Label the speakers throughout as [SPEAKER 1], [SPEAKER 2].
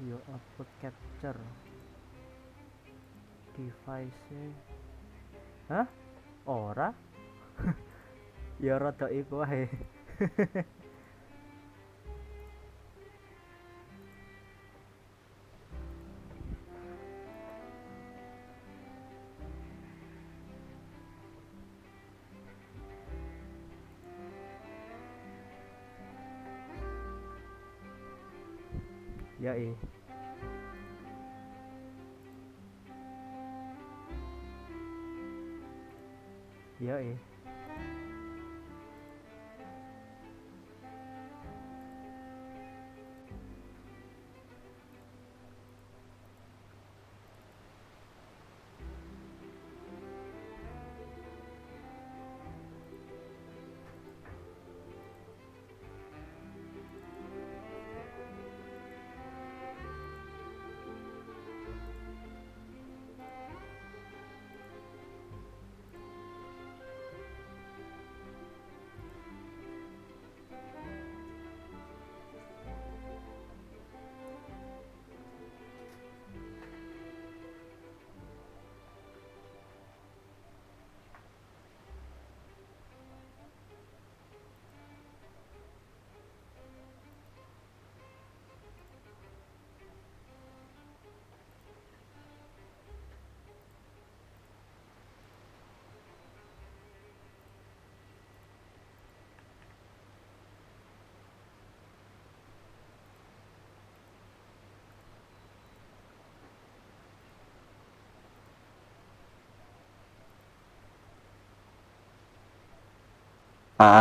[SPEAKER 1] Video output capture device. Hah? Ora? Ya rada iku wae. Ya Ya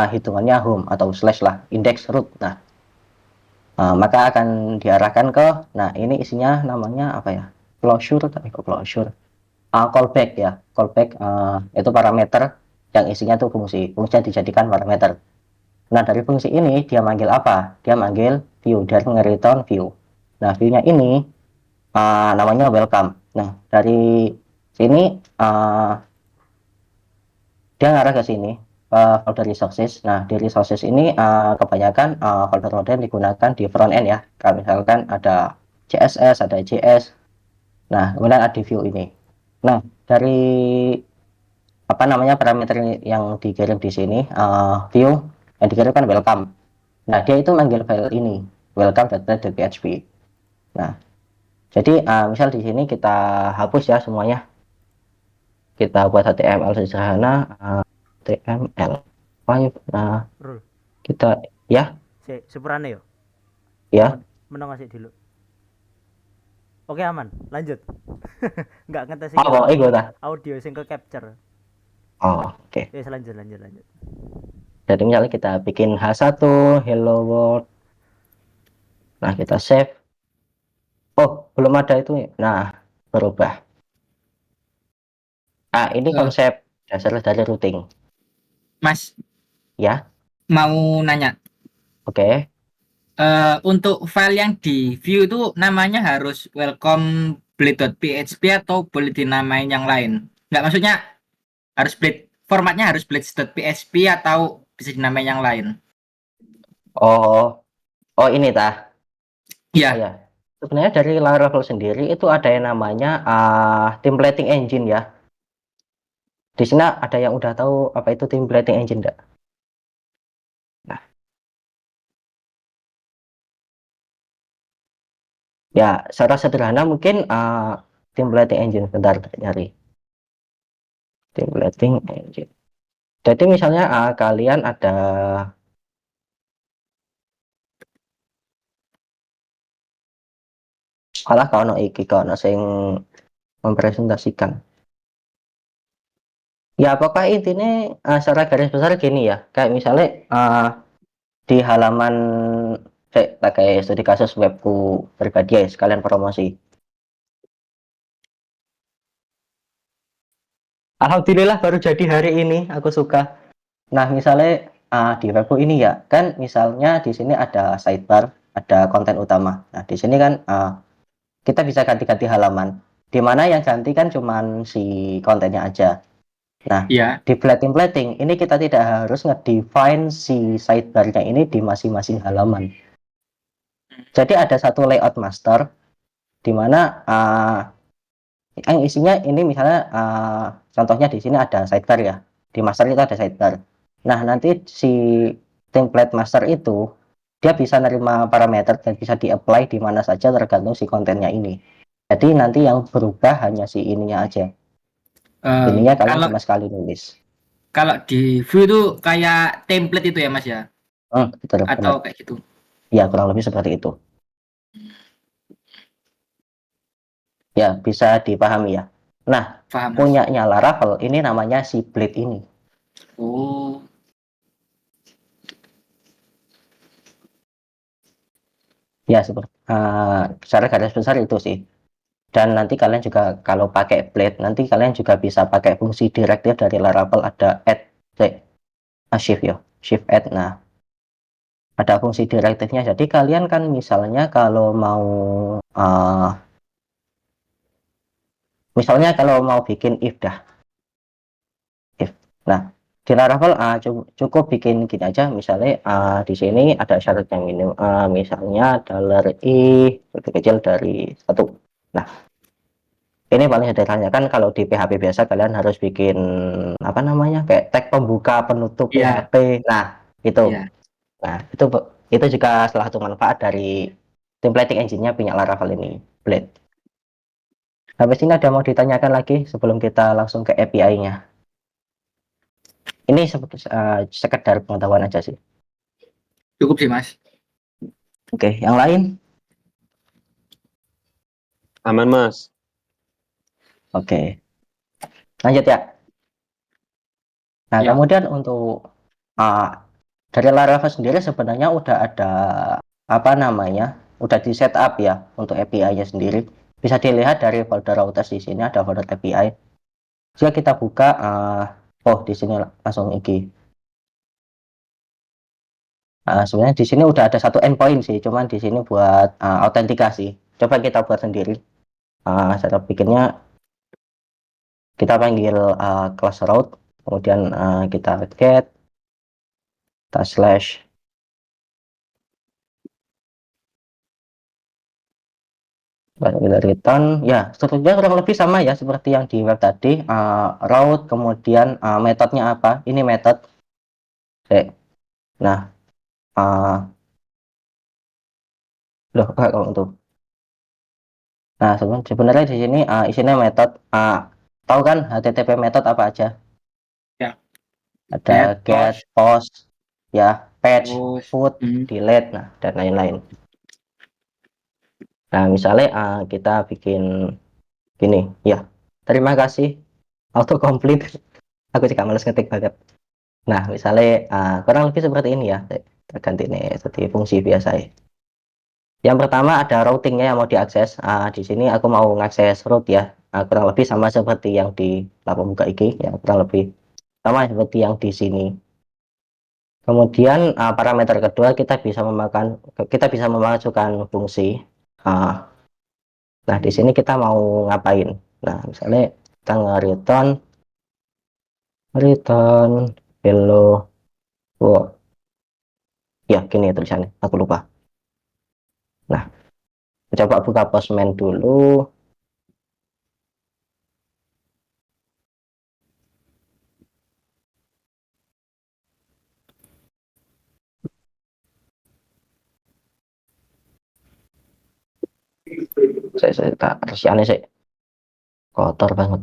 [SPEAKER 2] hitungannya home atau slash lah, index root. Nah, maka akan diarahkan ke, nah ini isinya namanya apa ya, closure tapi kok closure, callback ya, callback, itu parameter yang isinya tuh fungsinya dijadikan parameter. Nah dari fungsi ini dia manggil apa, dia manggil view, dia nge-return view. Nah view-nya ini namanya welcome. Nah dari sini dia ngarah ke sini, folder resources. Nah di resources ini kebanyakan folder-folder digunakan di front end ya, kalau misalkan ada CSS, ada JS. Nah kemudian ada view ini. Nah dari apa namanya parameter yang dikirim di sini, view yang dikirim kan welcome. Nah dia itu manggil file ini welcome.php. Nah jadi misal di sini kita hapus ya semuanya, kita buat HTML sederhana, HTML 5. Nah
[SPEAKER 1] Rul.
[SPEAKER 2] kita ya
[SPEAKER 1] Sepurane yo.
[SPEAKER 2] ya
[SPEAKER 1] Meneng asik dulu. Oke aman, lanjut. Nggak ngetes iki
[SPEAKER 2] apa
[SPEAKER 1] mau
[SPEAKER 2] ego ta.
[SPEAKER 1] audio sing ke capture.
[SPEAKER 2] Oke.
[SPEAKER 1] Lanjut.
[SPEAKER 2] Jadi misalnya kita bikin H1 hello world. Nah kita save. Oh belum ada itu. Nah berubah. Ini
[SPEAKER 3] Eh,
[SPEAKER 2] konsep dasar dari routing
[SPEAKER 3] Mas,
[SPEAKER 2] ya.
[SPEAKER 3] mau nanya,
[SPEAKER 2] Oke.
[SPEAKER 3] untuk file yang di view itu namanya harus welcome blade.php atau boleh dinamain yang lain? Nggak, maksudnya harus blade, formatnya harus blades.php atau bisa dinamain yang lain?
[SPEAKER 2] Oh ini tah.
[SPEAKER 3] Iya,
[SPEAKER 2] Ya sebenarnya dari Laravel sendiri itu ada yang namanya templating engine ya. Di sini ada yang udah tahu apa itu templating engine enggak? Nah, ya secara sederhana mungkin templating engine, bentar nyari templating engine. Jadi misalnya kalian ada malah kalau iki kalau sing mempresentasikan. Ya apakah intinya secara garis besar gini ya, kayak misalnya di halaman pakai studi kasus webku pribadi ya sekalian promosi. Alhamdulillah baru jadi hari ini, aku suka. Nah misalnya di webku ini ya kan, misalnya di sini ada sidebar, ada konten utama. Nah di sini kan kita bisa ganti-ganti halaman, di mana yang ganti kan cuman si kontennya aja. Nah
[SPEAKER 3] iya.
[SPEAKER 2] di plating ini kita tidak harus nge-define si sidebarnya ini di masing-masing halaman. Jadi ada satu layout master dimana yang isinya ini misalnya contohnya di sini ada sidebar ya, di master itu ada sidebar. Nah nanti si template master itu dia bisa nerima parameter dan bisa di-apply di mana saja tergantung si kontennya ini. Jadi nanti yang berubah hanya si ininya aja. Ininya kalian
[SPEAKER 3] Kalau
[SPEAKER 2] cuma sekali nulis.
[SPEAKER 3] kalau di view itu kayak template itu ya Mas ya,
[SPEAKER 2] Betul benar.
[SPEAKER 3] atau kayak gitu?
[SPEAKER 2] Ya kurang lebih seperti itu. Ya bisa dipahami ya. Nah
[SPEAKER 3] Paham Mas.
[SPEAKER 2] punyanya Laravel ini namanya si Blade ini.
[SPEAKER 3] Oh,
[SPEAKER 2] Ya seperti secara garis besar itu sih. Dan nanti kalian juga kalau pakai Blade nanti kalian juga bisa pakai fungsi direktif dari Laravel, ada add shift ya, shift add. Nah ada fungsi direktifnya, jadi kalian kan misalnya kalau mau bikin if dah, if. Nah di Laravel cukup bikin gini aja, misalnya di sini ada syarat yang ini, misalnya $i lebih kecil dari 1. Nah ini paling sederhana kan, kalau di PHP biasa kalian harus bikin apa namanya kayak tag pembuka penutup
[SPEAKER 3] iya,
[SPEAKER 2] PHP. Nah itu,
[SPEAKER 3] iya.
[SPEAKER 2] nah itu juga salah satu manfaat dari templating engine-nya punya Laravel ini, Blade. Habis ini ada mau ditanyakan lagi sebelum kita langsung ke API-nya? Ini sekedar pengetahuan aja sih.
[SPEAKER 3] Cukup sih Mas.
[SPEAKER 2] Oke, yang lain?
[SPEAKER 4] Aman, Mas.
[SPEAKER 2] Oke, lanjut ya. Nah,
[SPEAKER 3] Ya.
[SPEAKER 2] kemudian untuk dari Laravel sendiri sebenarnya udah ada apa namanya, udah di setup ya untuk API-nya sendiri. Bisa dilihat dari folder routers, di sini ada folder API. Jika kita buka, di sini langsung iki. Sebenarnya di sini udah ada satu endpoint sih, cuman di sini buat autentikasi. Coba kita buat sendiri. Cara bikinnya kita panggil class route, kemudian kita get, kita slash, baru kita return. Ya strukturnya kurang lebih sama ya seperti yang di web tadi. Route, kemudian metodenya apa, ini metode. Nah loh kalau untuk, nah sebenarnya di sini isinya metode. Tahu kan HTTP metode apa aja?
[SPEAKER 3] Ya.
[SPEAKER 2] Ada get, post, ya, patch,
[SPEAKER 3] Terus,
[SPEAKER 2] put, delete, nah dan lain-lain. Nah misalnya kita bikin gini ya, terima kasih autocomplete. Aku juga males ngetik banget. Nah misalnya kurang lebih seperti ini ya. Kita ganti nih seperti fungsi biasa ya. Yang pertama ada routingnya yang mau diakses. Di sini aku mau ngakses route ya. Kurang lebih sama seperti yang di laptop buka iki ya, kurang lebih sama seperti yang di sini. Kemudian parameter kedua kita bisa memasukkan fungsi. Nah di sini kita mau ngapain? Nah misalnya kita return hello world. Ya gini tulisannya, aku lupa. Nah coba buka Postman dulu. Saya tak aneh sih, kotor banget.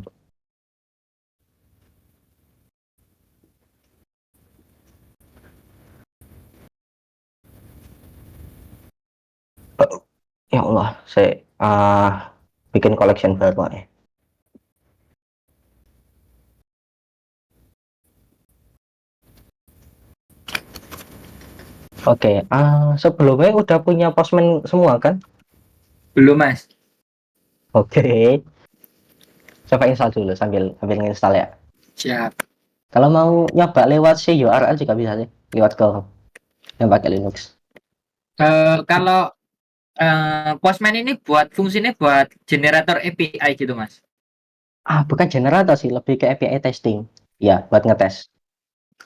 [SPEAKER 2] Ya Allah, saya bikin collection baru ya. Oke, sebelumnya udah punya Postman semua kan?
[SPEAKER 3] belum Mas.
[SPEAKER 2] Oke, coba install dulu sambil install ya.
[SPEAKER 3] Siap.
[SPEAKER 2] Kalau mau nyoba lewat si URL juga bisa sih, lewat ke yang pakai Linux.
[SPEAKER 3] Kalau Postman ini fungsinya buat generator API gitu Mas.
[SPEAKER 2] Bukan generator sih, lebih ke API testing. Ya, buat ngetes.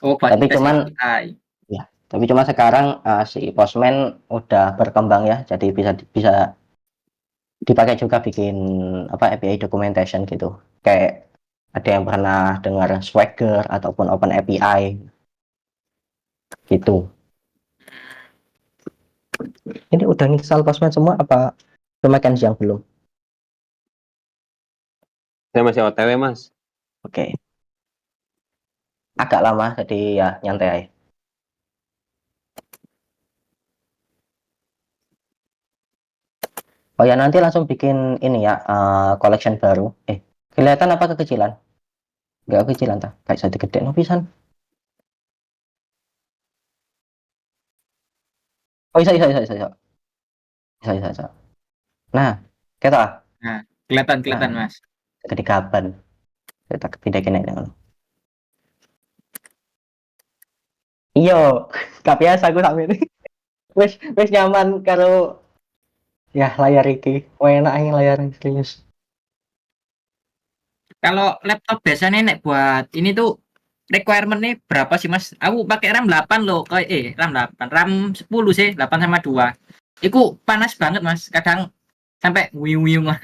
[SPEAKER 3] Oh, buat
[SPEAKER 2] Tapi
[SPEAKER 3] tes
[SPEAKER 2] cuman
[SPEAKER 3] API.
[SPEAKER 2] ya, tapi cuma sekarang si Postman udah berkembang ya, jadi bisa dipakai juga bikin apa API documentation gitu. Kayak ada yang pernah dengar Swagger ataupun Open API gitu. Ini udah install Postman semua apa pemakaian siang belum?
[SPEAKER 4] Saya masih OTW, Mas.
[SPEAKER 2] Oke. Agak lama jadi ya nyantai. Oh ya nanti langsung bikin ini ya collection baru. Kelihatan apa kekecilan? Enggak kekecilan tak? Kayak saya gede no pisan. Oh bisa bisa bisa bisa bisa bisa bisa. Bisa. Nah, kita
[SPEAKER 3] Nah, kelihatan
[SPEAKER 2] nah
[SPEAKER 3] Mas.
[SPEAKER 2] gede kapan? Kita pindah kene ngono. Iya, gak biasa aku sampe ini. Wis nyaman karo ya layar iki. Enak aja layar serius.
[SPEAKER 3] Kalau laptop biasanya nek buat ini tuh requirement-nya berapa sih Mas? Aku pakai RAM 8 loh, kayak RAM 8, RAM 10 sih, 8 sama 2. Itu panas banget Mas, kadang sampai wiu-wiu Mas.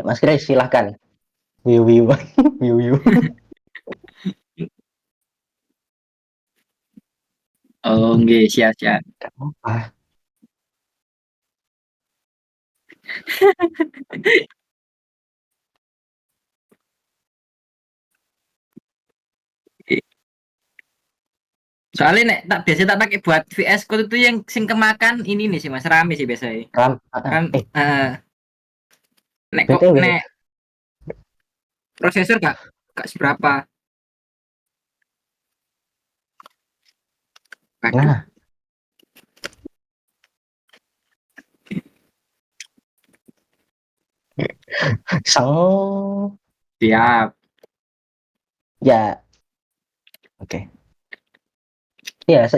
[SPEAKER 2] Mas Grace silahkan. Wiu wiu wiu wiu.
[SPEAKER 3] Oh, nggih, siap-siap.
[SPEAKER 2] Gak apa.
[SPEAKER 3] Soalnya nek tak biasa tak pakai buat VS Code itu yang sing kemakan ini nih sih Mas, rame sih biasanya.
[SPEAKER 2] RAM.
[SPEAKER 3] Kan nek kok
[SPEAKER 2] BTW.
[SPEAKER 3] nek prosesor gak seberapa. Waduh,
[SPEAKER 2] Nah, sang
[SPEAKER 3] siap.
[SPEAKER 2] ya oke. Ya,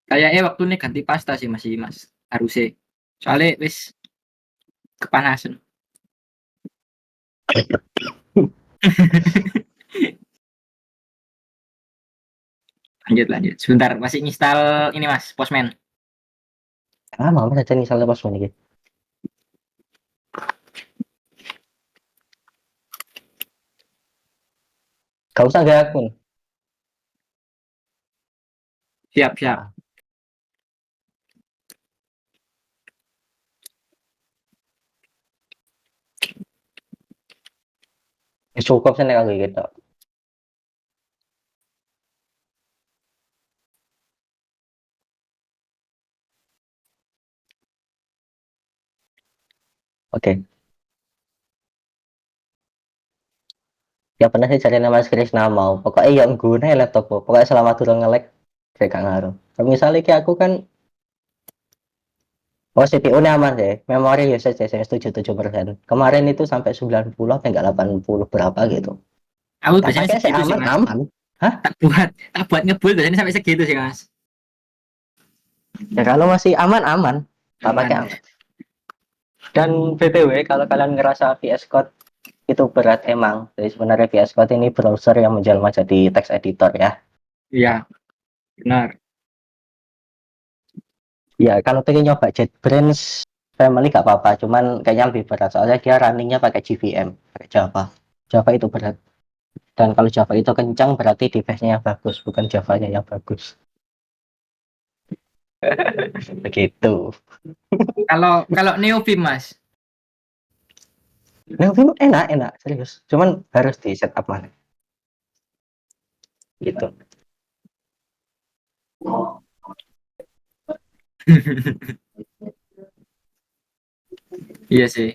[SPEAKER 3] Kayaknya waktu ini ganti pasta sih masih Mas. Harusnya. Soalnya wis kepanasan. Lanjut lanjut. Sebentar, masih install ini Mas, Postman.
[SPEAKER 2] lama saja nih salah pas ini. Gak usah gak akun.
[SPEAKER 3] Siap, siap.
[SPEAKER 2] Nah, cukup sih nek aku gitu. Oke. Ya pernah sih cari nama Krisna mau. Pokoknya yang guna laptop. Pokoknya selama turun nge-lag kayak gak ngaruh. Kalau misalnya kayak aku kan CPU nya aman deh. Memori usage saya 77%. Kemarin itu sampai 90 atau enggak 80 berapa gitu.
[SPEAKER 3] Aku
[SPEAKER 2] Tak
[SPEAKER 3] biasanya
[SPEAKER 2] pakai sih
[SPEAKER 3] segitu sih
[SPEAKER 2] aman
[SPEAKER 3] Mas.
[SPEAKER 2] aman. Hah?
[SPEAKER 3] Tak buat ngebul biasanya sampai segitu sih Mas.
[SPEAKER 2] Ya kalau masih aman aman. Tak
[SPEAKER 3] Aman.
[SPEAKER 2] pakai aman. Dan BTW kalau kalian ngerasa VS Code itu berat emang. Jadi sebenarnya VS Code ini browser yang menjelma jadi text editor ya.
[SPEAKER 3] Iya, benar.
[SPEAKER 2] Ya kalau pengen nyoba JetBrains Family gak apa-apa. Cuman kayaknya lebih berat. Soalnya dia runningnya pakai JVM. Pakai Java. Java itu berat. Dan kalau Java itu kencang berarti device-nya yang bagus. Bukan Java-nya yang bagus. Begitu.
[SPEAKER 3] Kalau kalau Neovim Mas.
[SPEAKER 2] Nah, film enak, enak. Serius. Cuman harus di setup mana. Gitu.
[SPEAKER 3] Iya sih.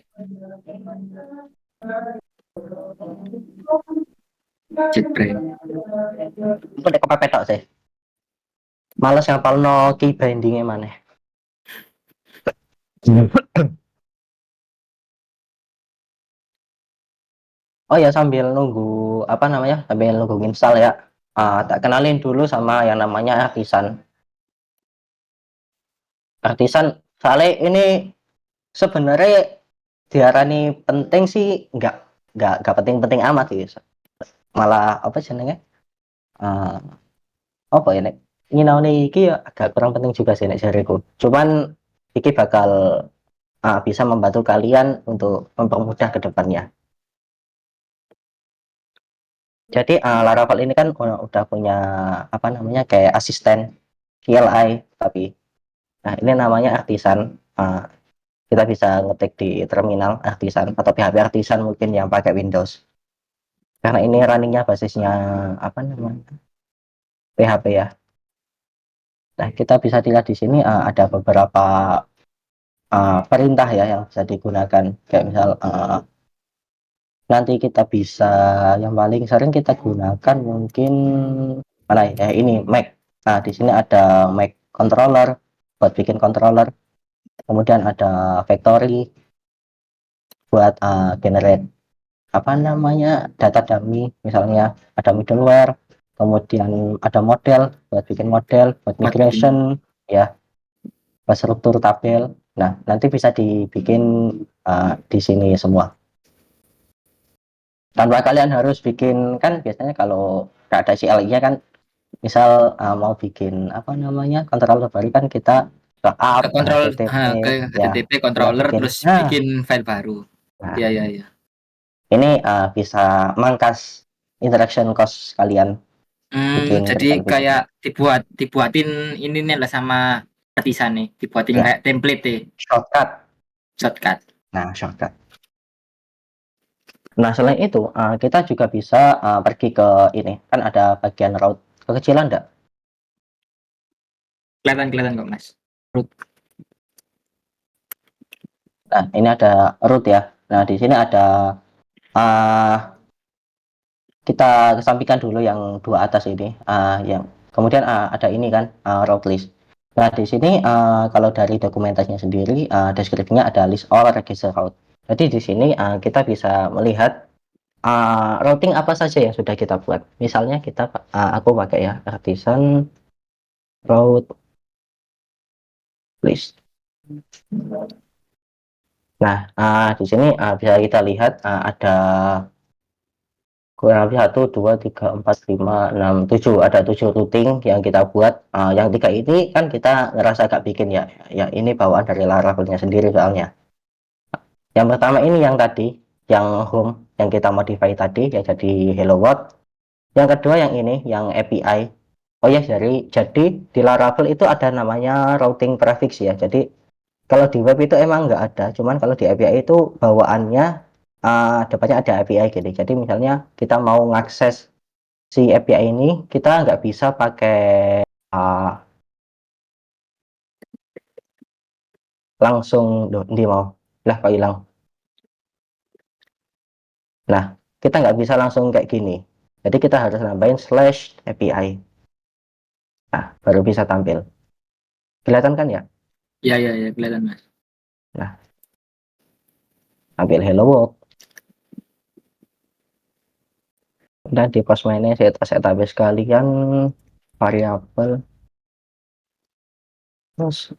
[SPEAKER 3] JetBrains.
[SPEAKER 2] Itu udah kepepet tok sih. Males ngapal no key bindingnya mana. Oh ya sambil nunggu apa namanya? Sambil nunggu install ya. Tak kenalin dulu sama yang namanya Artisan. Artisan soalnya ini sebenarnya diarani penting sih nggak penting-penting amat sih. Malah apa sih namanya? Uh, apa ini? nyinaoni iki ya agak kurang penting juga sih nek jariku. Cuman iki bakal bisa membantu kalian untuk mempermudah ke depannya. Jadi Laravel ini kan udah punya apa namanya kayak asisten CLI, tapi nah ini namanya Artisan. Kita bisa ngetik di terminal Artisan atau PHP Artisan mungkin yang pakai Windows. Karena ini runningnya basisnya apa namanya PHP ya. Nah kita bisa dilihat di sini ada beberapa perintah ya yang bisa digunakan. Kayak misal nanti kita bisa yang paling sering kita gunakan mungkin mana ya ini Mac. Nah di sini ada Mac controller buat bikin controller, kemudian ada factory buat generate apa namanya data dummy, misalnya ada middleware, kemudian ada model buat bikin model buat
[SPEAKER 3] Buat bikin.
[SPEAKER 2] migration ya, buat struktur tabel. Nah nanti bisa dibikin di sini semua tanpa kalian harus bikin. Kan biasanya kalau nggak ada CLI-nya kan, misal mau bikin apa namanya controller baru kan kita
[SPEAKER 3] Ke
[SPEAKER 2] backup ke
[SPEAKER 3] kontrol
[SPEAKER 2] HTTP
[SPEAKER 3] ke
[SPEAKER 2] ya,
[SPEAKER 3] HTTP
[SPEAKER 2] kita
[SPEAKER 3] controller
[SPEAKER 2] bikin.
[SPEAKER 3] terus
[SPEAKER 2] Nah,
[SPEAKER 3] bikin file baru.
[SPEAKER 2] nah
[SPEAKER 3] Iya, iya, iya.
[SPEAKER 2] ini bisa mangkas interaction cost kalian bikin
[SPEAKER 3] Jadi
[SPEAKER 2] ketika lebih
[SPEAKER 3] kayak
[SPEAKER 2] cepat.
[SPEAKER 3] dibuatin ini nih lah sama artisan nih, dibuatin
[SPEAKER 2] Ya,
[SPEAKER 3] kayak template deh,
[SPEAKER 2] shortcut.
[SPEAKER 3] shortcut.
[SPEAKER 2] Nah, shortcut. Nah, selain itu, kita juga bisa pergi ke ini. Kan ada bagian route. Kekecilan enggak?
[SPEAKER 3] Kelihatan-kelihatan kok, Mas. Root.
[SPEAKER 2] Nah, ini ada route ya. Nah, di sini ada uh, kita kesampingkan dulu yang dua atas ini. Yang kemudian ada ini kan route list. Nah, di sini kalau dari dokumentasinya sendiri, deskripsinya ada list all register route. Jadi di sini kita bisa melihat routing apa saja yang sudah kita buat. Misalnya aku pakai ya artisan route list. Nah, di sini bisa kita lihat ada kurang lebih 1, 2, 3, 4, 5, 6, 7. Ada 7 routing yang kita buat. Yang 3 ini kan kita ngerasa agak bikin ya. Ya ini bawaan dari Laravelnya sendiri soalnya. Yang pertama ini yang tadi, yang home, yang kita modify tadi, ya jadi hello world. Yang kedua yang ini, yang API. Oh ya, jadi di Laravel itu ada namanya routing prefix ya. Jadi kalau di web itu emang nggak ada, cuman kalau di API itu bawaannya depannya ada API gitu. Jadi misalnya kita mau ngakses si API ini, kita nggak bisa pakai uh, langsung di mau lah kok hilang. Nah, kita nggak bisa langsung kayak gini. Jadi kita harus nambahin slash API. Nah, baru bisa tampil. Kelihatan kan ya?
[SPEAKER 3] Iya, iya, iya, kelihatan, Mas.
[SPEAKER 2] Nah, tampil hello world. Dan di postman-nya saya tambah sekalian variabel. Terus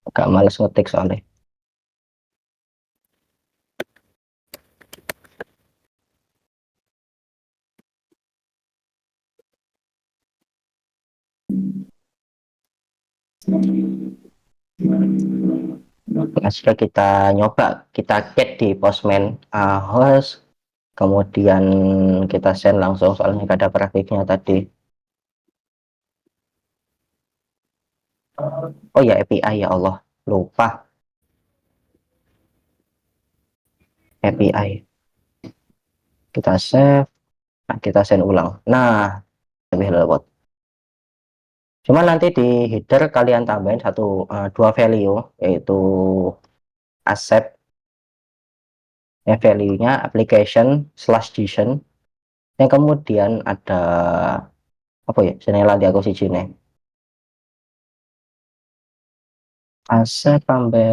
[SPEAKER 2] agak males ngetik soalnya. Nah, jika kita nyoba, kita get di postman host, kemudian kita send langsung soalnya gak ada praktiknya tadi. Oh ya API, ya Allah, lupa API. Kita save, nah, kita send ulang. Nah, lebih lewat. Cuma nanti di header kalian tambahin dua value, yaitu asset ya, value-nya application slash JSON, yang kemudian ada apa ya, jenela di aku sini asset sampai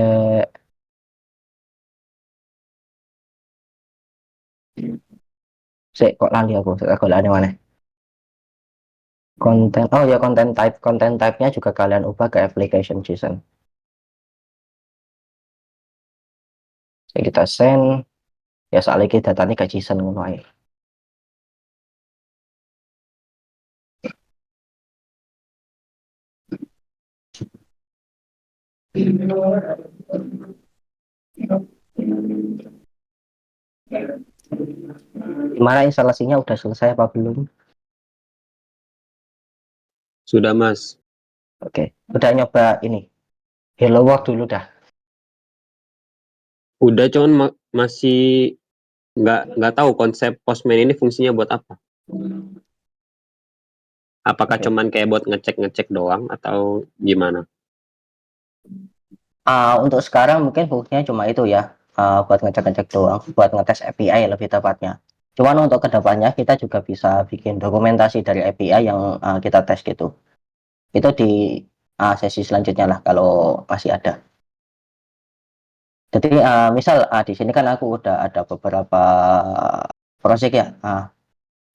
[SPEAKER 2] kok lali aku lali mana konten. Oh ya, konten type-nya juga kalian ubah ke application JSON. Jadi kita send ya, soalnya kita datanya ke JSON ngono ae. Gimana instalasinya udah selesai apa belum?
[SPEAKER 4] Sudah, Mas.
[SPEAKER 2] Oke, udah nyoba ini Hello World dulu dah.
[SPEAKER 4] Udah, cuman masih nggak tahu konsep Postman ini fungsinya buat apa. Apakah
[SPEAKER 2] Oke.
[SPEAKER 4] cuman kayak buat ngecek-ngecek doang atau gimana?
[SPEAKER 2] Untuk sekarang mungkin fungsinya cuma itu ya, buat ngecek-ngecek doang, buat ngetes API lebih tepatnya. Cuman untuk kedepannya kita juga bisa bikin dokumentasi dari API yang kita tes gitu. Itu di sesi selanjutnya lah kalau masih ada. Jadi misal di sini kan aku udah ada beberapa project ya.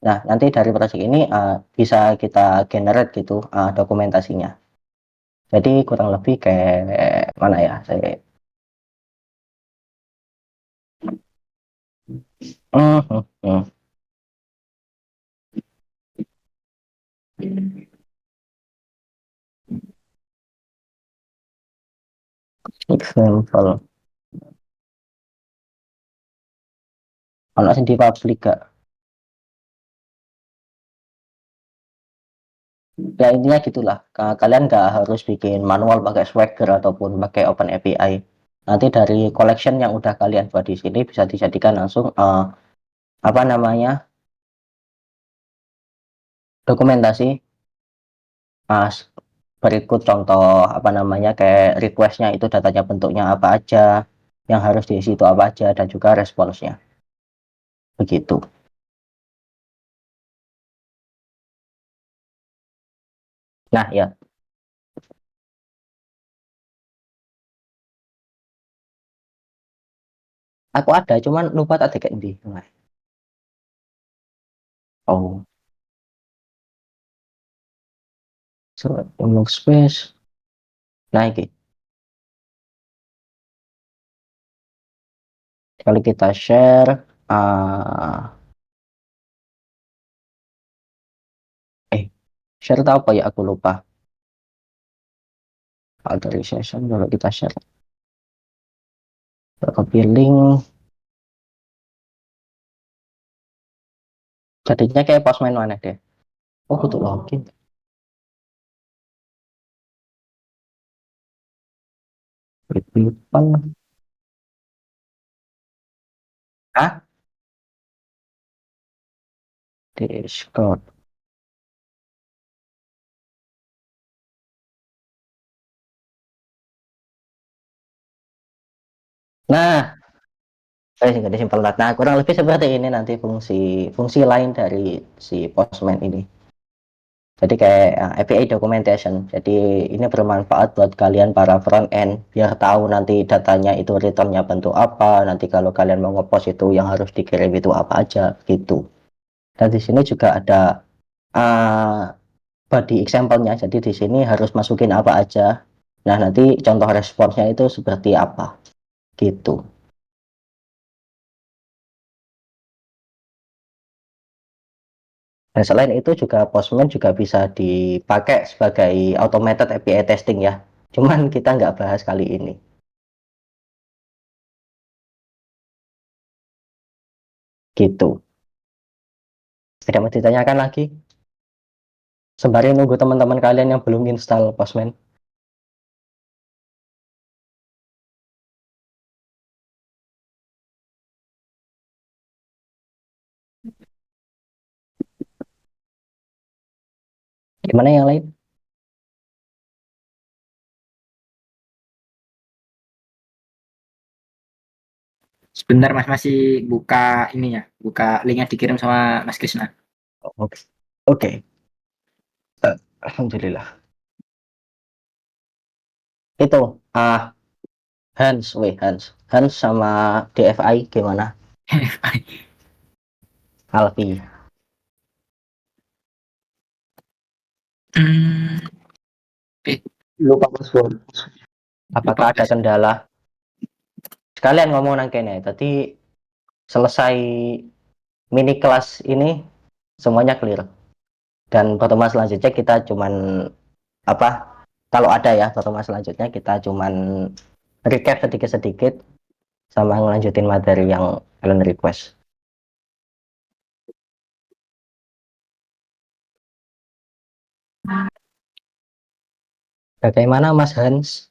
[SPEAKER 2] Nah nanti dari project ini bisa kita generate gitu dokumentasinya. Jadi kurang lebih kayak mana ya? Saya Hmm, hmm, hmm. Example. Kalau di public gak? Ya intinya gitulah. Kalian nggak harus bikin manual pakai Swagger ataupun pakai Open API. Nanti dari collection yang udah kalian buat di sini bisa dijadikan langsung apa namanya dokumentasi berikut contoh apa namanya kayak requestnya itu datanya bentuknya apa aja, yang harus diisi itu apa aja dan juga responsnya. Begitu. Nah ya, aku ada cuman lupa tak kayak di. Oh, so unlock space. Nah, ini kalau kita share, eh, share tahu apa ya? Aku lupa. Authorization kalau kita share, copy link, jadinya kayak postman mana deh. Oh, butuh login. People, ah, Discord. Nah, nggak simpel banget. Nah, kurang lebih seperti ini nanti fungsi fungsi lain dari si postman ini. Jadi kayak API documentation. Jadi ini bermanfaat buat kalian para front end biar tahu nanti datanya itu returnnya bentuk apa. Nanti kalau kalian mau ngepost itu yang harus dikirim itu apa aja gitu. Dan di sini juga ada uh, body example-nya. Jadi di sini harus masukin apa aja. Nah nanti contoh responsnya itu seperti apa gitu. Dan selain itu juga Postman juga bisa dipakai sebagai automated API testing ya. Cuman kita nggak bahas kali ini. Gitu. Ada mau ditanyakan lagi? Sembari nunggu teman-teman kalian yang belum install Postman. Gimana yang lain?
[SPEAKER 3] Sebentar Mas, masih buka ini ya, buka link yang dikirim sama Mas Krisna.
[SPEAKER 2] Oke. Oke. Alhamdulillah. Itu Hans sama DFI gimana? Alfi.
[SPEAKER 3] Hmm, eh,
[SPEAKER 2] Lupa password.
[SPEAKER 3] lupa
[SPEAKER 2] Apakah ada
[SPEAKER 3] pas.
[SPEAKER 2] kendala? Sekalian ngomong nangkene. Tadi selesai mini kelas ini semuanya clear. Dan pertemuan selanjutnya kita cuman apa? Kalau ada ya, pertemuan selanjutnya kita cuman recap sedikit-sedikit sama ngelanjutin materi yang kalian request. Bagaimana Mas Hans?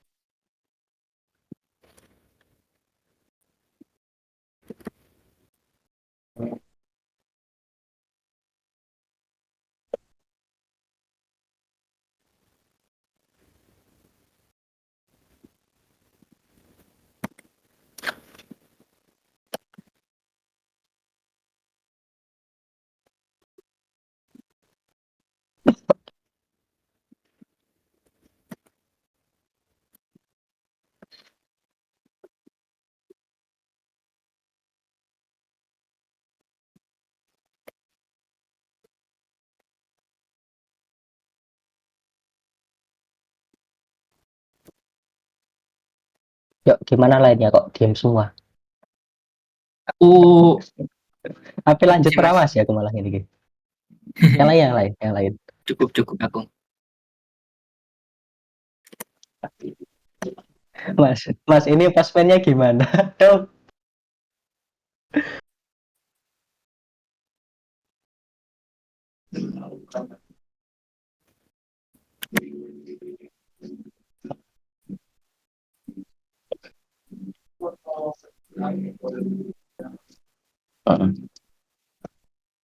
[SPEAKER 2] Yuk, gimana lainnya kok diam semua?
[SPEAKER 3] Aku
[SPEAKER 2] Tapi lanjut
[SPEAKER 3] sih, Mas.
[SPEAKER 2] peramas ya, aku malah ini. Yang lain.
[SPEAKER 3] Cukup aku.
[SPEAKER 2] Mas, ini postmannya gimana? Dong.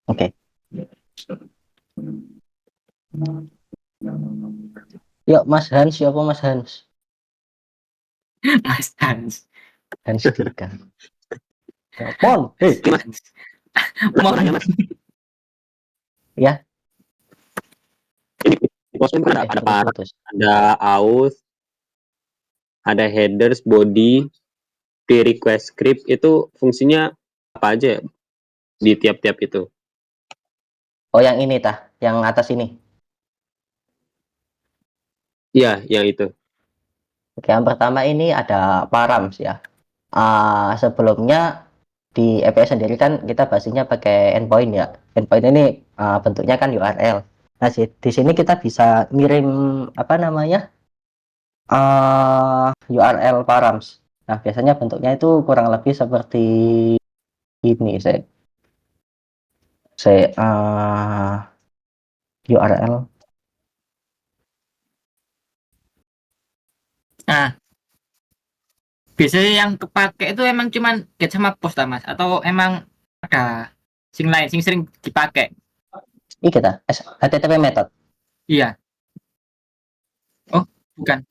[SPEAKER 2] Oke. Yuk, Mas Hans, siapa Mas Hans?
[SPEAKER 3] Mas Hans.
[SPEAKER 2] Hans Dika. Mon,
[SPEAKER 4] Mas,
[SPEAKER 3] Hans.
[SPEAKER 4] mau
[SPEAKER 3] Mau
[SPEAKER 4] nanya Mas,
[SPEAKER 2] ya,
[SPEAKER 4] ini di Postman kan ada para,
[SPEAKER 2] putus.
[SPEAKER 4] ada auth, ada headers, body, di request script itu fungsinya apa aja ya di tiap-tiap itu?
[SPEAKER 2] Oh, yang ini tah, yang atas ini.
[SPEAKER 4] Iya, yang itu.
[SPEAKER 2] Oke, yang pertama ini ada params ya. Sebelumnya di EPS sendiri kan kita basisnya pakai endpoint ya. Endpoint ini bentuknya kan URL. Nah, di sini kita bisa ngirim apa namanya URL params. Nah, biasanya bentuknya itu kurang lebih seperti ini. Saya URL.
[SPEAKER 3] Nah, biasanya yang kepake itu emang cuman get sama post Mas, atau emang ada sing lain sing sering dipakai?
[SPEAKER 2] Ini kita HTTP method.
[SPEAKER 3] Iya. Oh, bukan.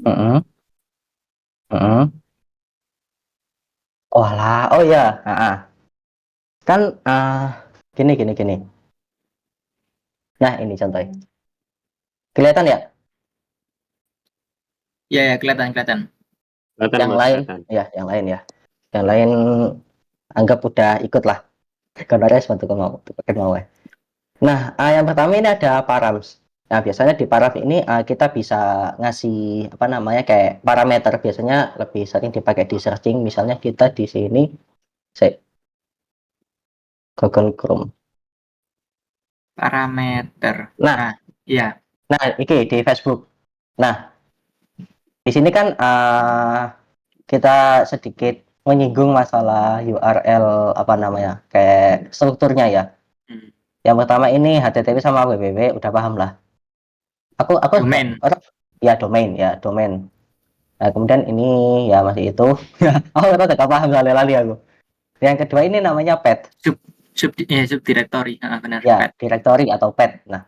[SPEAKER 2] Heeh. Heeh. Oh lah, oh ya, kan gini. Nah, ini contohnya. Kelihatan ya?
[SPEAKER 3] Iya, ya, kelihatan.
[SPEAKER 4] Kelihatan
[SPEAKER 2] Yang
[SPEAKER 4] Mas,
[SPEAKER 2] lain,
[SPEAKER 4] kelihatan.
[SPEAKER 2] ya, yang lain ya. Yang lain anggap udah ikut lah. Karena bantu mau ya. Nah, yang pertama ini ada params. Nah, biasanya di params ini kita bisa ngasih apa namanya kayak parameter. Biasanya lebih sering dipakai di searching. Misalnya kita di sini, saya Google Chrome.
[SPEAKER 3] Parameter.
[SPEAKER 2] Nah,
[SPEAKER 3] Nah, iya.
[SPEAKER 2] ini di Facebook. Nah, di sini kan kita sedikit menyinggung masalah URL apa namanya kayak strukturnya ya.
[SPEAKER 3] Hmm.
[SPEAKER 2] Yang pertama ini HTTP sama www udah paham lah. Aku
[SPEAKER 3] Domain.
[SPEAKER 2] ya domain. Nah, kemudian ini ya masih itu. Aku nggak paham lali aku. Yang kedua ini namanya pet.
[SPEAKER 3] Subdirectory. Benar,
[SPEAKER 2] Ya,
[SPEAKER 3] pet.
[SPEAKER 2] directory atau pet. Nah,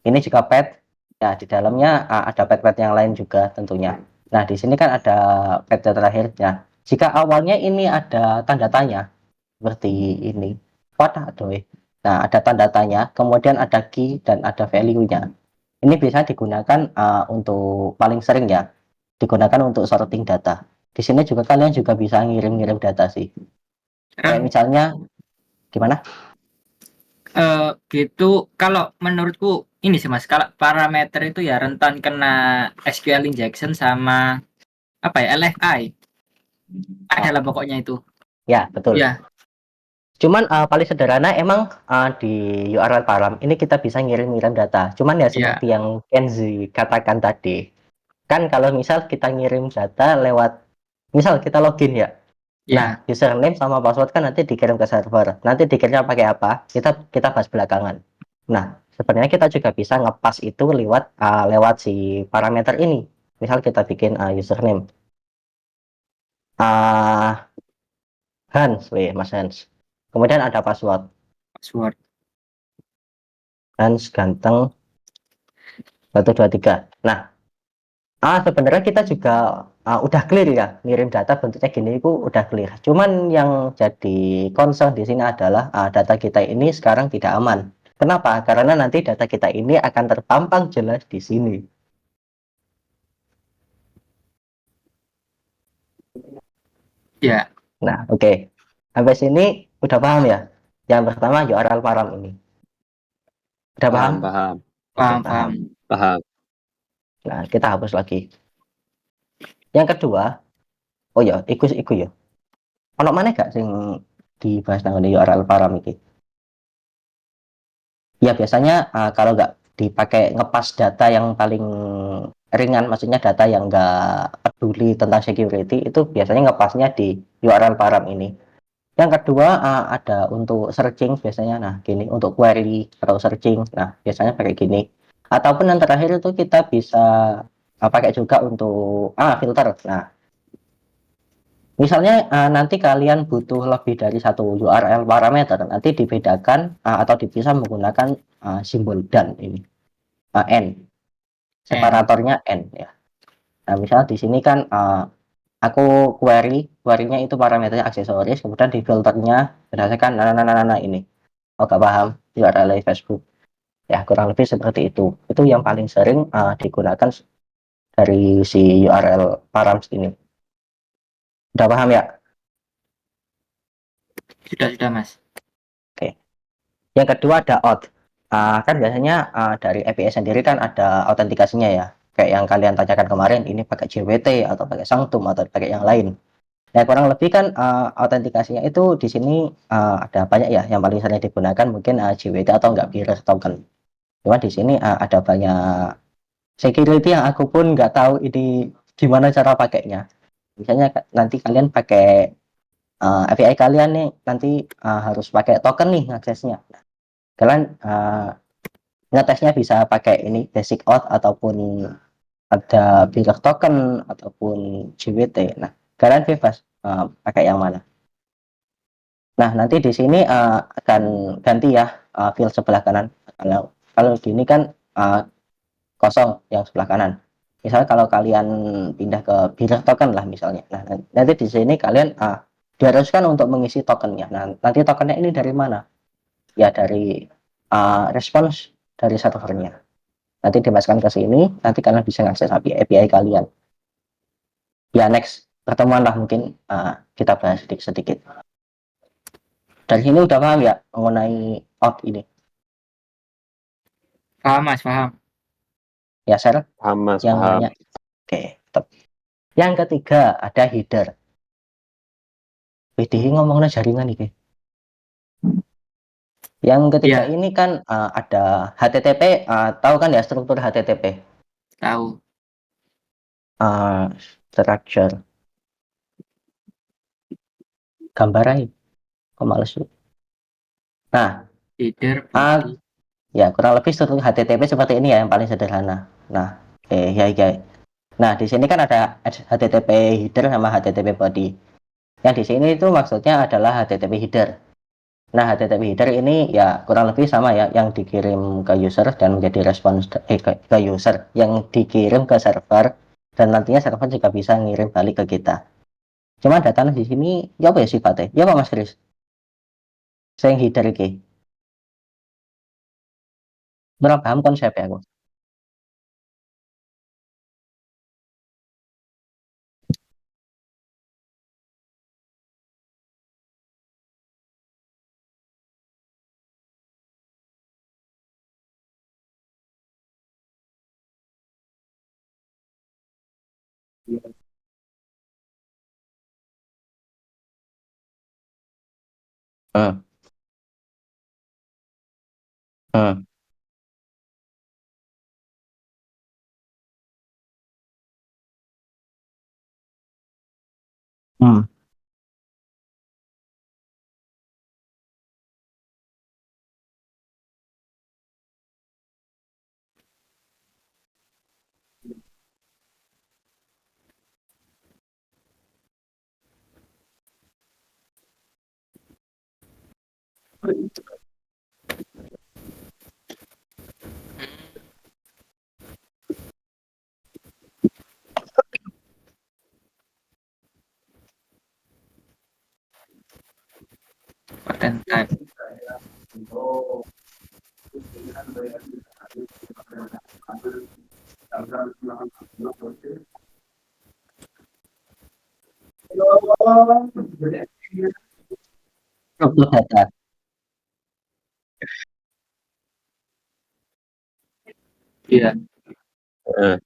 [SPEAKER 2] ini juga pet. Ya, di dalamnya ada pet-pet yang lain juga tentunya. Nah, di sini kan ada pet terakhirnya. Jika awalnya ini ada tanda tanya seperti ini. Wadah doi. Nah, ada tanda tanya, kemudian ada key dan ada value-nya. Ini bisa digunakan untuk paling sering ya, digunakan untuk sorting data. Di sini juga kalian juga bisa ngirim-ngirim data sih. Kayak misalnya gimana?
[SPEAKER 3] Gitu. Kalau menurutku ini sih Mas, kalau parameter itu ya rentan kena SQL injection sama apa ya, LFI. Ada lah pokoknya itu.
[SPEAKER 2] Ya, betul.
[SPEAKER 3] Ya,
[SPEAKER 2] Cuman paling sederhana emang di URL Param ini kita bisa ngirim-ngirim data. Cuman ya
[SPEAKER 3] Ya,
[SPEAKER 2] seperti yang Kenzi katakan tadi, kan kalau misal kita ngirim data lewat, misal kita login ya. Nah,
[SPEAKER 3] ya,
[SPEAKER 2] username sama password kan nanti dikirim ke server. Nanti dikirimnya pakai apa? Kita bahas belakangan. Nah, sebenarnya kita juga bisa ngepas itu lewat si parameter ini. Misal kita bikin username uh, Hans, Mas Hans. Kemudian ada password
[SPEAKER 3] password.
[SPEAKER 2] Hans ganteng 123. Nah, sebenarnya kita juga udah clear ya, ngirim data bentuknya gini itu udah clear. Cuman yang jadi concern di sini adalah data kita ini sekarang tidak aman. Kenapa? Karena nanti data kita ini akan terpampang jelas di sini.
[SPEAKER 3] Ya,
[SPEAKER 2] Nah, oke. Sampai sini udah paham ya? Yang pertama URL param ini. Udah paham?
[SPEAKER 4] Paham, paham,
[SPEAKER 2] Oke,
[SPEAKER 3] paham,
[SPEAKER 2] paham.
[SPEAKER 3] paham.
[SPEAKER 4] paham.
[SPEAKER 2] Nah, kita hapus lagi. Yang kedua, oh ya, ikut ya. Ono mana gak sing dibahas tentang URL param ini? Ya biasanya kalau nggak dipakai ngepas data yang paling ringan, maksudnya data yang nggak peduli tentang security, itu biasanya ngepasnya di URL param ini. Yang kedua ada untuk searching biasanya, nah gini untuk query atau searching, nah biasanya pakai gini. Ataupun yang terakhir itu kita bisa pakai juga untuk filter. Nah misalnya nanti kalian butuh lebih dari satu URL parameter, nanti dibedakan atau dipisah menggunakan simbol dan ini n,
[SPEAKER 3] N.
[SPEAKER 2] separatornya n ya. Nah misalnya di sini kan aku query-nya itu parameternya aksesoris, kemudian di filternya berdasarkan ini. Oh gak paham URL Facebook? Ya kurang lebih seperti itu. Itu yang paling sering digunakan dari si URL params ini. Udah paham ya?
[SPEAKER 3] Sudah, Mas.
[SPEAKER 2] Oke. Yang kedua ada auth. Kan biasanya dari API sendiri kan ada autentikasinya ya. Kayak yang kalian tanyakan kemarin, ini pakai JWT atau pakai Sanctum atau pakai yang lain. Nah, kurang lebih kan autentikasinya itu di sini ada banyak ya. Yang paling sering digunakan mungkin JWT atau enggak Bearer token. Cuma di sini ada banyak security yang aku pun nggak tahu ini gimana cara pakainya. Misalnya nanti kalian pakai API kalian nih nanti harus pakai token nih aksesnya. Kalian ngetesnya bisa pakai ini basic auth ataupun ada Bearer token ataupun JWT. Nah, kalian bebas pakai yang mana. Nah, nanti di sini akan ganti ya field sebelah kanan. Kalau di ini kan kosong yang sebelah kanan. Misalnya kalau kalian pindah ke Bearer token lah misalnya. Nah, nanti di sini kalian diharuskan untuk mengisi tokennya. Nah, nanti tokennya ini dari mana? Ya dari respons dari servernya. Nanti dimasukkan ke sini, nanti kalian bisa mengakses API kalian. Ya next pertemuan lah mungkin kita bahas sedikit-sedikit. Dari sini udah paham ya mengenai auth ini?
[SPEAKER 3] Paham, Mas, paham.
[SPEAKER 2] Ya share
[SPEAKER 4] Paham, Mas,
[SPEAKER 2] yang
[SPEAKER 4] paham.
[SPEAKER 2] nanya. Oke, tetap. Yang ketiga ada header. PDI ngomongnya jaringan nih. Yang ketiga
[SPEAKER 3] Ya,
[SPEAKER 2] ini kan ada HTTP, tahu kan ya struktur HTTP,
[SPEAKER 3] tahu.
[SPEAKER 2] uh, structure, gambaran, kok males sih. Nah,
[SPEAKER 3] Header,
[SPEAKER 2] uh,
[SPEAKER 3] body.
[SPEAKER 2] ya kurang lebih struktur HTTP seperti ini ya yang paling sederhana. Nah, ya. Nah, di sini kan ada HTTP header sama HTTP body. Yang di sini itu maksudnya adalah HTTP header. Nah, HTTP header ini ya kurang lebih sama ya yang dikirim ke user dan menjadi respons ke user yang dikirim ke server dan nantinya server juga bisa ngirim balik ke kita. Cuma datanya di sini ya apa ya sifatnya? Ya apa Mas Kris? Saya header iki. Berapa paham konsep ya aku? Hmm. Hmm. Hmm.
[SPEAKER 3] Content type.
[SPEAKER 2] Struktur data.
[SPEAKER 3] Iya.
[SPEAKER 4] Eh,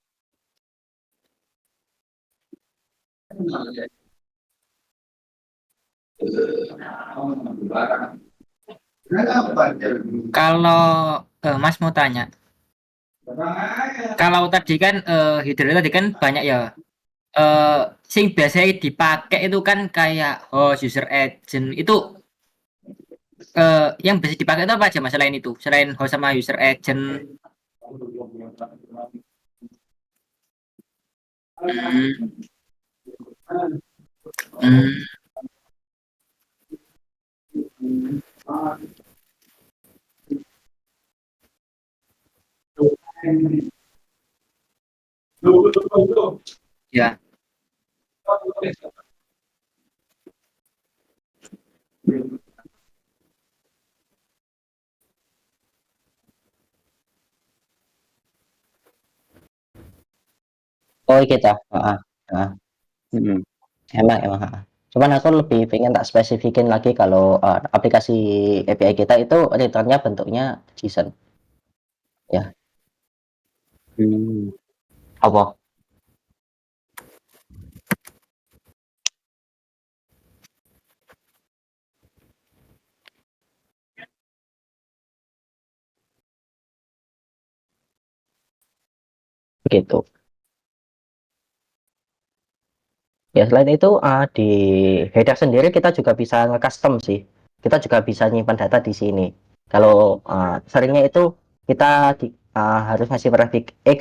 [SPEAKER 3] Kalau Mas mau tanya, kalau tadi kan Hydra tadi kan banyak ya. Sing biasanya dipakai itu kan kayak host, user agent itu yang bisa dipakai itu apa aja mas selain itu? Selain host sama user agent. Hmm, hmm, ya.
[SPEAKER 2] Oh kita.
[SPEAKER 4] mm,
[SPEAKER 2] Emang. Cuman aku lebih pengen tak spesifikin lagi kalau aplikasi API kita itu returnnya bentuknya JSON. Ya,
[SPEAKER 4] hmm.
[SPEAKER 2] apa? Begitu. Ya selain itu di header sendiri kita juga bisa nge-custom sih. Kita juga bisa nyimpan data di sini. Kalau seringnya itu kita harus ngasih prefix X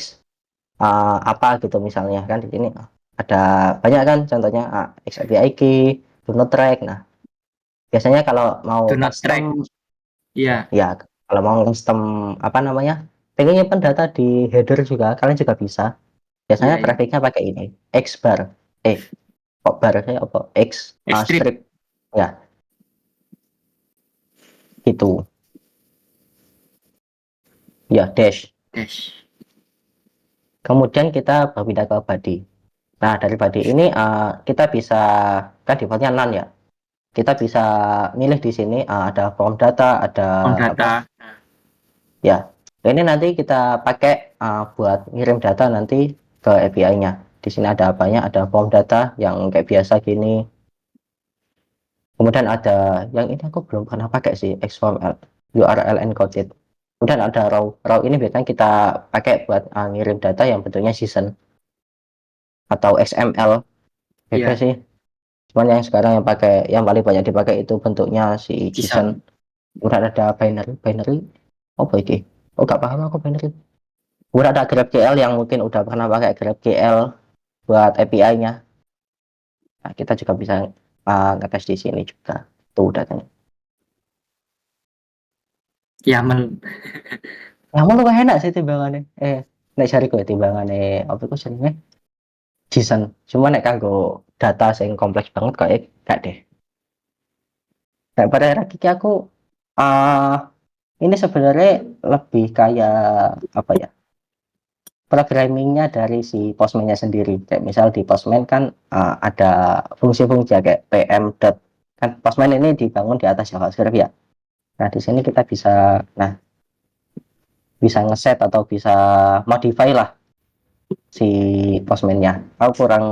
[SPEAKER 2] apa gitu misalnya kan di sini ada banyak kan contohnya X API key, do not track. Nah, biasanya kalau mau
[SPEAKER 3] Do not
[SPEAKER 2] custom
[SPEAKER 3] track. Iya.
[SPEAKER 2] ya kalau mau custom apa namanya? Pengen nyimpan data di header juga kalian juga bisa.
[SPEAKER 3] Iya
[SPEAKER 2] Biasanya
[SPEAKER 3] iya.
[SPEAKER 2] prefixnya pakai ini X bar. Kok bar saya apa X
[SPEAKER 3] Strip.
[SPEAKER 2] strip ya gitu ya dash.
[SPEAKER 3] Dash.
[SPEAKER 2] Kemudian kita pindah ke body. Nah dari body ini kita bisa kan defaultnya none ya. Kita bisa milih di sini ada form data, ada
[SPEAKER 3] Form
[SPEAKER 2] apa
[SPEAKER 3] data.
[SPEAKER 2] ya. Ini nanti kita pakai buat ngirim data nanti ke API-nya. Di sini ada apanya, ada form data yang kayak biasa gini. Kemudian ada yang ini aku belum pernah pakai sih, XML, URL encoded. Kemudian ada raw. Raw ini biasanya kita pakai buat ngirim data yang bentuknya JSON atau XML. Bebas
[SPEAKER 3] Iya.
[SPEAKER 2] sih. Cuman yang sekarang yang pakai, yang paling banyak dipakai itu bentuknya si JSON.
[SPEAKER 3] JSON.
[SPEAKER 2] Kemudian ada binary. Binary apa ini? Oh gak paham aku binary. Kemudian ada GraphQL yang mungkin udah pernah pakai GraphQL buat API-nya. Nah, kita juga bisa ngetes di sini juga. Tuh datanya.
[SPEAKER 3] YAML.
[SPEAKER 2] Yang lu enak sih timbangannya. Nek cari gue timbangannya apa itu sebenarnya JSON. Cuma nek kanggo data sing kompleks banget kayak gak deh. Nah, pada lagi aku uh, ini sebenarnya lebih kayak apa ya? Programmingnya dari si Postman-nya sendiri. Kayak misal di Postman kan ada fungsi-fungsi kayak pm dot kan Postman ini dibangun di atas JavaScript ya. Nah, di sini kita bisa bisa ngeset atau bisa modify lah si Postman-nya. Aku kurang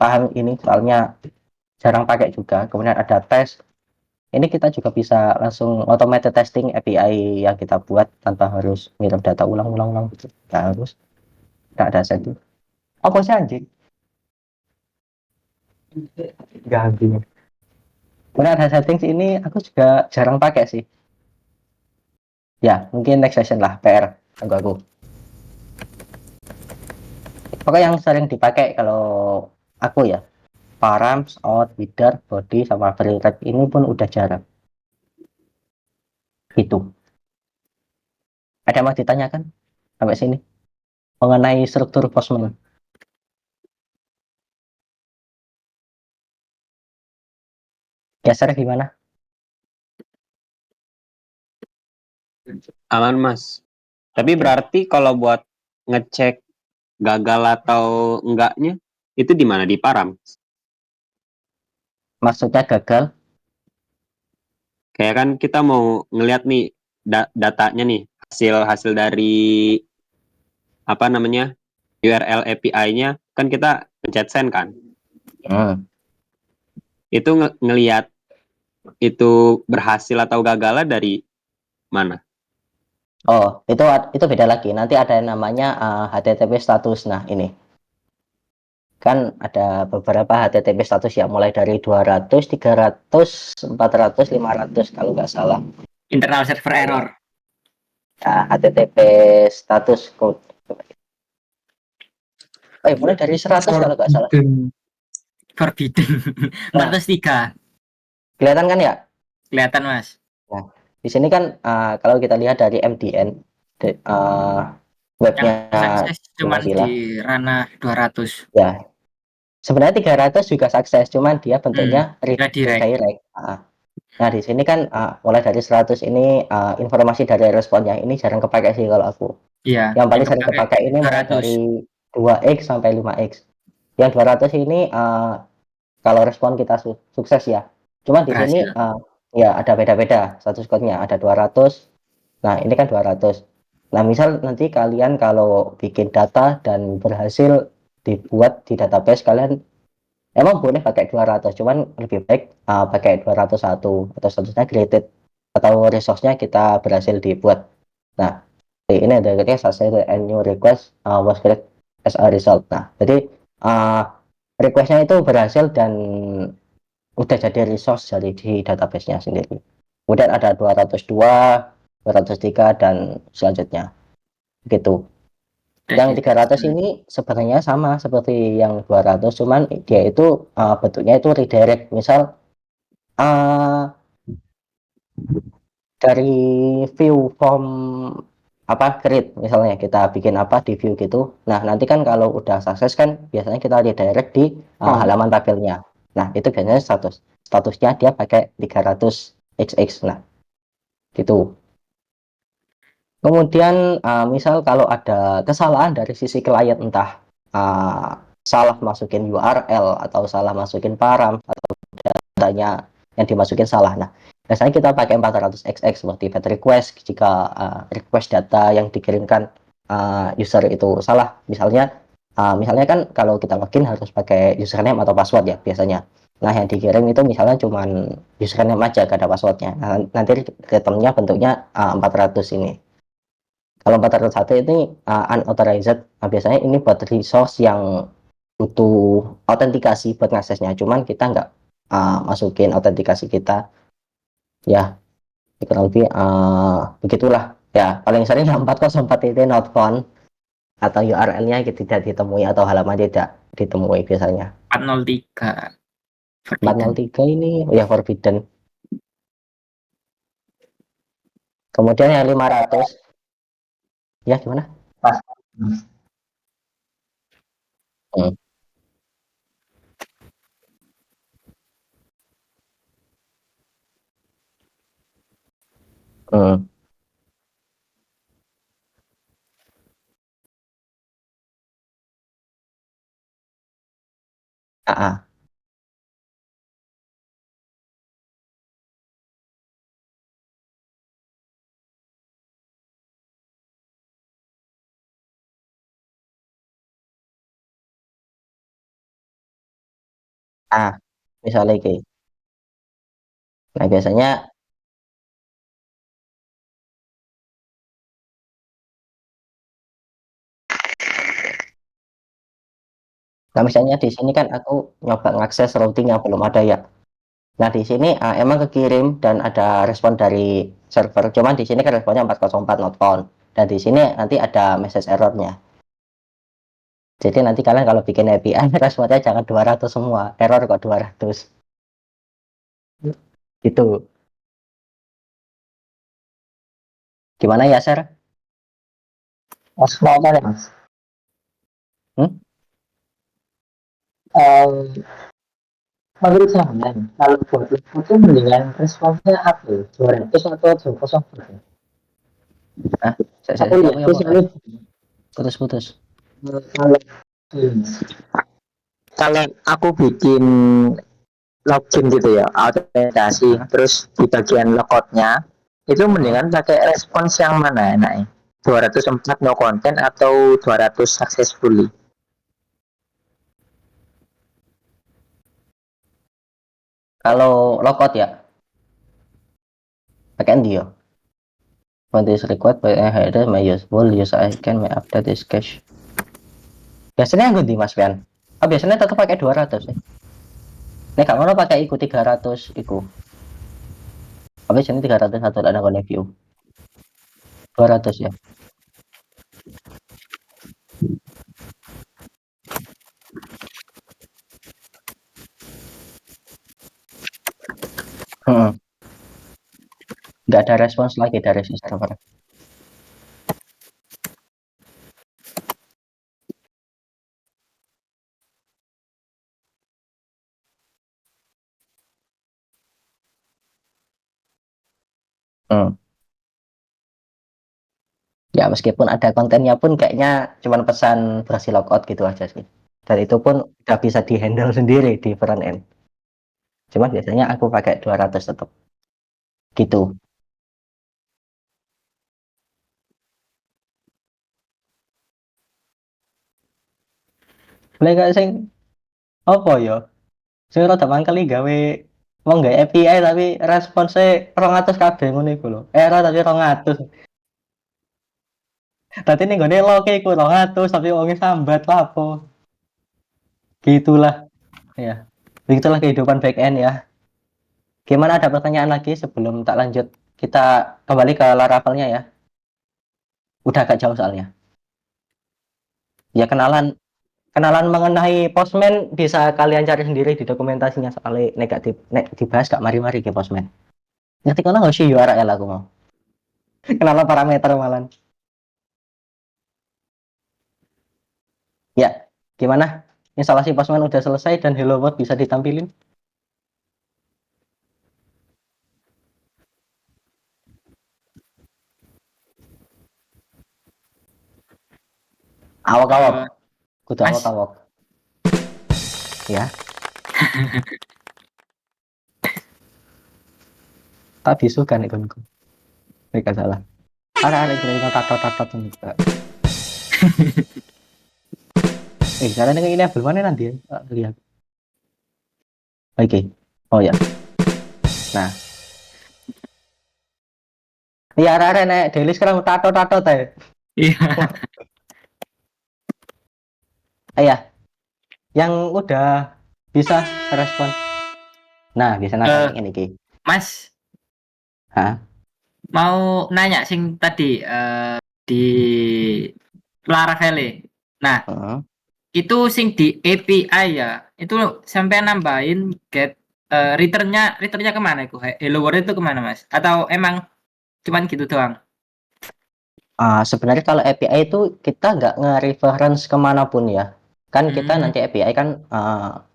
[SPEAKER 2] paham ini soalnya jarang pakai juga. Kemudian ada tes. ini kita juga bisa langsung automated testing API yang kita buat tanpa harus ngirim data ulang-ulang gitu. Nggak harus, nggak ada setting. Apa sih anjing? Ganggu. Kemudian ada settings ini aku juga jarang pakai sih. Ya, mungkin next session lah, PR. Tunggu aku. Pokoknya yang sering dipakai kalau aku ya, params, out, feeder, body, sama free rate ini pun udah jarang. Gitu. Ada yang mau ditanyakan sampai sini? Mengenai struktur Postman. Geser gimana?
[SPEAKER 4] Aman Mas. Tapi berarti kalau buat ngecek gagal atau enggaknya itu di mana, di Param?
[SPEAKER 2] Maksudnya gagal?
[SPEAKER 4] Kayak kan kita mau ngelihat nih datanya nih, hasil hasil dari apa namanya, URL API-nya kan kita pencet send kan.
[SPEAKER 2] Hmm.
[SPEAKER 4] Itu ngelihat itu berhasil atau gagalnya dari mana?
[SPEAKER 2] Oh, itu beda lagi. Nanti ada yang namanya HTTP status. Nah, ini kan ada beberapa HTTP status ya, mulai dari 200, 300, 400, 500 kalau nggak salah.
[SPEAKER 3] Internal server error.
[SPEAKER 2] Nah, HTTP status code. Mulai dari 100 kalau nggak salah.
[SPEAKER 3] Forbidden.
[SPEAKER 2] Nah,
[SPEAKER 3] 403.
[SPEAKER 2] kelihatan kan ya?
[SPEAKER 3] Kelihatan Mas.
[SPEAKER 2] Nah, di sini kan kalau kita lihat dari MDN,
[SPEAKER 3] Yang
[SPEAKER 2] webnya
[SPEAKER 3] sukses cuman
[SPEAKER 2] Mozilla,
[SPEAKER 3] di ranah 200.
[SPEAKER 2] ya sebenarnya 300 juga sukses, cuman dia bentuknya
[SPEAKER 3] Redirect.
[SPEAKER 2] redirect. Nah, di sini kan mulai dari 100 ini informasi dari responnya ini jarang kepakai sih kalau aku.
[SPEAKER 3] Iya,
[SPEAKER 2] Yang paling
[SPEAKER 3] yang
[SPEAKER 2] sering
[SPEAKER 3] kepakai
[SPEAKER 2] kepakai ini mulai
[SPEAKER 3] 200.
[SPEAKER 2] dari 2x sampai 5x. Yang 200 ini kalau respon kita sukses ya. Cuma di sini
[SPEAKER 3] Berhasil.
[SPEAKER 2] ya ada beda-beda status code-nya, ada 200. Nah, ini kan 200. Nah, misal nanti kalian kalau bikin data dan berhasil dibuat di database, kalian emang boleh pakai 200, cuman lebih baik pakai 201 atau statusnya graded atau resource-nya kita berhasil dibuat. Nah, ini ada success and new request was created as a result. Nah, jadi request-nya itu berhasil dan udah jadi resource dari di database-nya sendiri. Kemudian ada 202, 203 dan selanjutnya. Gitu. Yang 300 ini sebenarnya sama seperti yang 200, cuman dia itu bentuknya itu redirect. Misal dari view form apa create, misalnya kita bikin apa di view gitu. Nah, nanti kan kalau udah sukses kan biasanya kita redirect di halaman tabelnya. Nah, itu biasanya statusnya dia pakai 300xx. Nah, gitu. Kemudian misal kalau ada kesalahan dari sisi klien, entah salah masukin URL atau salah masukin param atau datanya yang dimasukin salah. Nah, biasanya kita pakai 400xx seperti fetch request jika request data yang dikirimkan user itu salah. Misalnya kan kalau kita login harus pakai username atau password ya biasanya. Nah, yang dikirim itu misalnya cuman username aja, gak ada passwordnya. Nah, nanti returnnya bentuknya 400 ini. Kalau 401 ini unauthorized, biasanya ini buat resource yang butuh autentikasi buat ngaksesnya, cuman kita nggak masukin autentikasi kita, ya kurang lebih begitulah. Ya, paling sering yang 404 itu not found atau URL-nya tidak ditemui atau halaman tidak ditemui biasanya.
[SPEAKER 3] 403. Forbidden.
[SPEAKER 2] 403 ini ya forbidden. Kemudian yang 500, ya gimana? Hmm. Hmm. Ah, ah. Misalnya kayak Nah, biasanya nah misalnya di sini kan aku nyoba ngakses routing yang belum ada ya. Nah, di sini emang kekirim dan ada respon dari server. Cuman di sini kan responnya 404 not found. Dan di sini nanti ada message errornya. Jadi nanti kalian kalau bikin API responnya jangan 200 semua. Error kok 200. Gitu. Gimana ya, Sir?
[SPEAKER 5] Mas mau tanya mas,
[SPEAKER 2] Hmm?
[SPEAKER 5] Em, menurut saya kalau buat itu mendingan responsnya apa ya? 200 atau 200 gitu.
[SPEAKER 2] Ah,
[SPEAKER 5] Aku
[SPEAKER 2] saya
[SPEAKER 5] lihat
[SPEAKER 2] apa ya,
[SPEAKER 5] tuh
[SPEAKER 2] Pak?
[SPEAKER 5] soalnya
[SPEAKER 2] Putus-putus.
[SPEAKER 5] kalau kalau aku bikin login gitu ya, autentikasi,
[SPEAKER 2] Ah,
[SPEAKER 5] terus di bagian logoutnya itu
[SPEAKER 2] ah.
[SPEAKER 5] mendingan pakai respons yang mana enaknya? 204 no content atau 200 successfully?
[SPEAKER 2] Kalau logout ya, pakai dia. When this required by a header may useful use icon may update this cache. Biasanya yang di Mas Pian. Oh, biasanya tetap pakai 200 nih. Nih kamu mau pakai iku 300 iku. Tapi sini 300 satu ada connect view. 200 ya. Hmm. Nggak ada respons lagi dari si server. Hmm. Ya meskipun ada kontennya pun kayaknya cuma pesan berhasil logout gitu aja sih. Dan itu pun udah bisa dihandle sendiri di front end. Cuma biasanya aku pakai 200 tetap. Gitu. Boleh gak sing apa ya? Sing rada mangkeli gawe wong gawe API tapi responsnya 200 kabeh ngono iku lho. Error tapi 200. Tadi nih gue lo iku 200 tapi wongnya sambat lah apa. Gitulah ya. Begitulah kehidupan back end ya. Gimana, ada pertanyaan lagi sebelum tak lanjut? Kita kembali ke Laravelnya ya. Udah agak jauh soalnya. Ya kenalan kenalan mengenai Postman bisa kalian cari sendiri di dokumentasinya soalnya negatif dibahas gak mari-mari ke Postman. Ngerti kalau nggak sih URL aku mau. Kenalan parameter malan. Ya, gimana? Instalasi Postman udah selesai dan Hello World bisa ditampilin? Awak-awak.
[SPEAKER 3] Eh,
[SPEAKER 2] Kudu
[SPEAKER 3] Mas,
[SPEAKER 2] awak-awak. Ya, tak bisu kan ikonku. Mereka salah. Ada yang tato-tato juga. Kalian yang ini belum mana nanti ya? Lihat. Oke. Oh ya. Nah, iya ada nek Delis sekarang tato-tato teh.
[SPEAKER 3] iya.
[SPEAKER 2] Iya, yang udah bisa respon. Nah, biasanya kan
[SPEAKER 3] Eh,
[SPEAKER 2] ini ki.
[SPEAKER 3] Mas,
[SPEAKER 2] Hah?
[SPEAKER 3] mau nanya sing tadi di Laravel. Nah,
[SPEAKER 2] Heeh.
[SPEAKER 3] itu sing di API ya. Itu sampai nambahin get returnnya kemana itu? Hello World itu kemana Mas? Atau emang cuman gitu doang?
[SPEAKER 2] Sebenarnya kalau API itu kita nggak nge-reference kemanapun ya. Kan kita
[SPEAKER 3] Hmm,
[SPEAKER 2] nanti API kan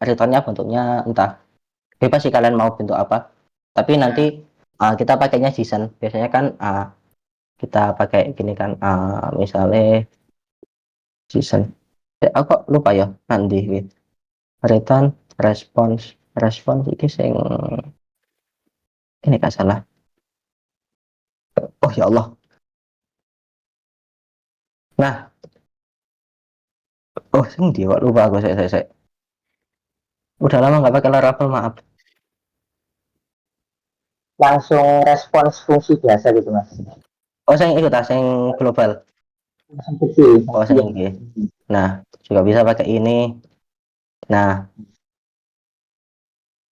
[SPEAKER 2] returnnya bentuknya entah bebas sih kalian mau bentuk apa. Tapi nanti
[SPEAKER 3] ya.
[SPEAKER 2] kita pakainya JSON. Biasanya kan kita pakai gini kan misalnya JSON. Aku kok lupa ya nanti gitu. Return response response ini sing ini nggak salah. Oh ya Allah. Nah, oh sing dia kok lupa aku saya. Udah lama nggak pakai Laravel, maaf.
[SPEAKER 5] langsung respons fungsi biasa gitu mas.
[SPEAKER 2] Oh, saya ikut ah, yang global.
[SPEAKER 5] Langsung kecil.
[SPEAKER 2] Oh, saya ini. Nah, juga bisa pakai ini. Nah,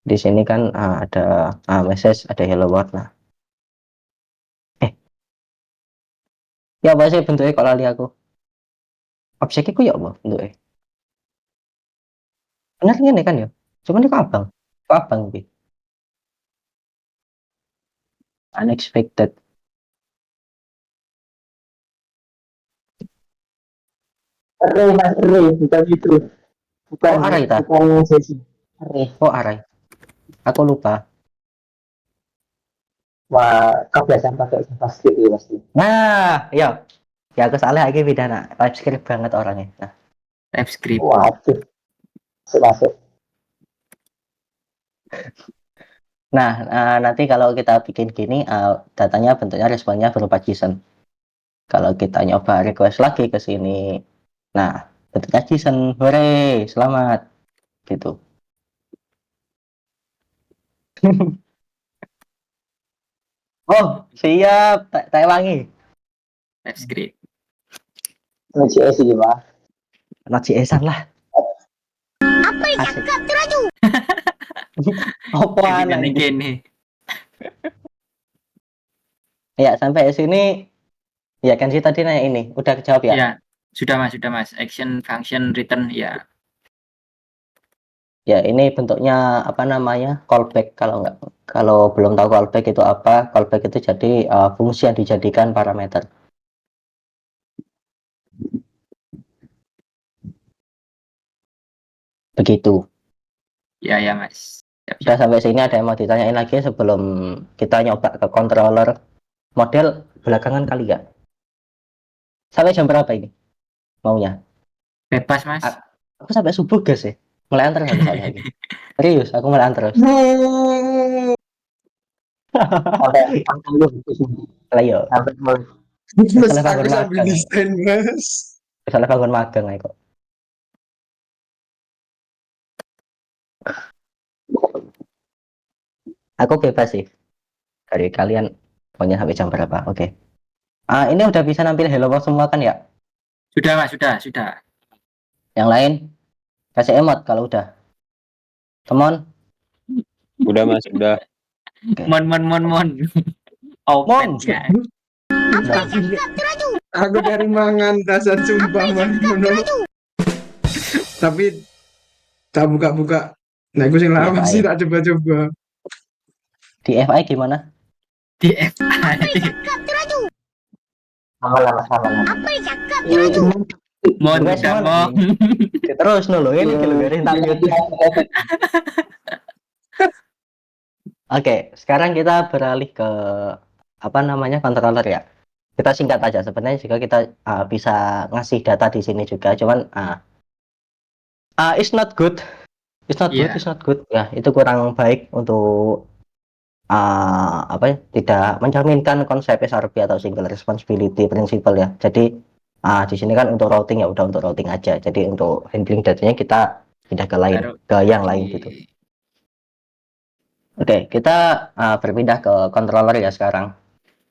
[SPEAKER 2] di sini kan ada message, ada hello world. Nah, ya apa sih bentuknya kok lali aku? Objeknya ku ya apa bentuknya? Bener ini kan ya? Cuman ini kok abang gitu. Unexpected.
[SPEAKER 5] Array mas, array bukan itu, bukan
[SPEAKER 2] Oh, array ta?
[SPEAKER 5] bukan sesi. Array.
[SPEAKER 2] Oh, array. Aku lupa.
[SPEAKER 5] Wah, kebiasaan pakai JavaScript ya pasti.
[SPEAKER 2] Nah, ya. Ya aku salah lagi beda nak. TypeScript banget orangnya. Nah,
[SPEAKER 3] TypeScript.
[SPEAKER 5] Waduh, masuk.
[SPEAKER 2] nanti kalau kita bikin gini, datanya bentuknya responnya berupa JSON. Kalau kita nyoba request lagi ke sini, nah bentuknya JSON, hore, selamat, gitu. Oh, siap, tak wangi.
[SPEAKER 3] TypeScript.
[SPEAKER 5] Nge-JS ini mas.
[SPEAKER 2] Node.js-an lah. Asik. Apaan
[SPEAKER 3] Jadi
[SPEAKER 2] anjing?
[SPEAKER 3] gini.
[SPEAKER 2] Ya, sampai sini, ya kan sih tadi nanya ini, udah kejawab ya?
[SPEAKER 3] Ya, sudah mas. Action, function, return, ya.
[SPEAKER 2] Ya, ini bentuknya apa namanya? Callback. Kalau belum tahu callback itu apa, callback itu jadi fungsi yang dijadikan parameter. Begitu.
[SPEAKER 3] Ya mas.
[SPEAKER 2] Udah sampai sini ada yang mau ditanyain lagi sebelum kita nyoba ke controller model belakangan kali ya? Sampai jam berapa ini maunya?
[SPEAKER 3] Bebas mas.
[SPEAKER 2] Aku sampai subuh guys ya. Mulai antar aku soalnya lagi. Serius, aku mulai antar terus.
[SPEAKER 5] Sampai lu
[SPEAKER 2] Lah yo,
[SPEAKER 5] sampai mulai.
[SPEAKER 6] Mas,
[SPEAKER 2] salah
[SPEAKER 6] aku
[SPEAKER 2] bangun
[SPEAKER 6] sambil
[SPEAKER 2] magang.
[SPEAKER 6] desain, Mas.
[SPEAKER 2] Salah bangun magang ae kok. Aku bebas sih. Dari kalian maunya sampai jam berapa? Oke. Ini udah bisa nampil Hello World semua kan ya?
[SPEAKER 3] Sudah mas, sudah.
[SPEAKER 2] Yang lain kasih emot kalau udah. Come
[SPEAKER 4] Udah Mas, udah.
[SPEAKER 3] Mon.
[SPEAKER 2] Mon.
[SPEAKER 3] Open ya.
[SPEAKER 6] Aku dari mangan dasar sumpah Mas. Tapi tak buka-buka. Nah, aku sing lama
[SPEAKER 2] DFI.
[SPEAKER 6] sih tak coba-coba.
[SPEAKER 2] Di FI gimana?
[SPEAKER 3] Di FI.
[SPEAKER 5] Sama. Ini
[SPEAKER 3] Mon
[SPEAKER 2] Wes,
[SPEAKER 3] udah
[SPEAKER 2] Mon.
[SPEAKER 3] mau.
[SPEAKER 2] Terus nolo ini kalau garis lanjut. Oke, sekarang kita beralih ke apa namanya controller ya. Kita singkat aja. Sebenarnya juga kita bisa ngasih data di sini juga, cuman it's not good. It's not good.
[SPEAKER 3] Iya.
[SPEAKER 2] It's not good. Ya, itu kurang baik untuk apa ya? Tidak mencerminkan konsep SRP atau single responsibility principle ya. Jadi di sini kan untuk routing ya udah untuk routing aja. Jadi untuk handling datanya kita pindah ke lain,
[SPEAKER 3] Taruh
[SPEAKER 2] ke yang lain gitu. Oke, kita berpindah ke controller ya sekarang.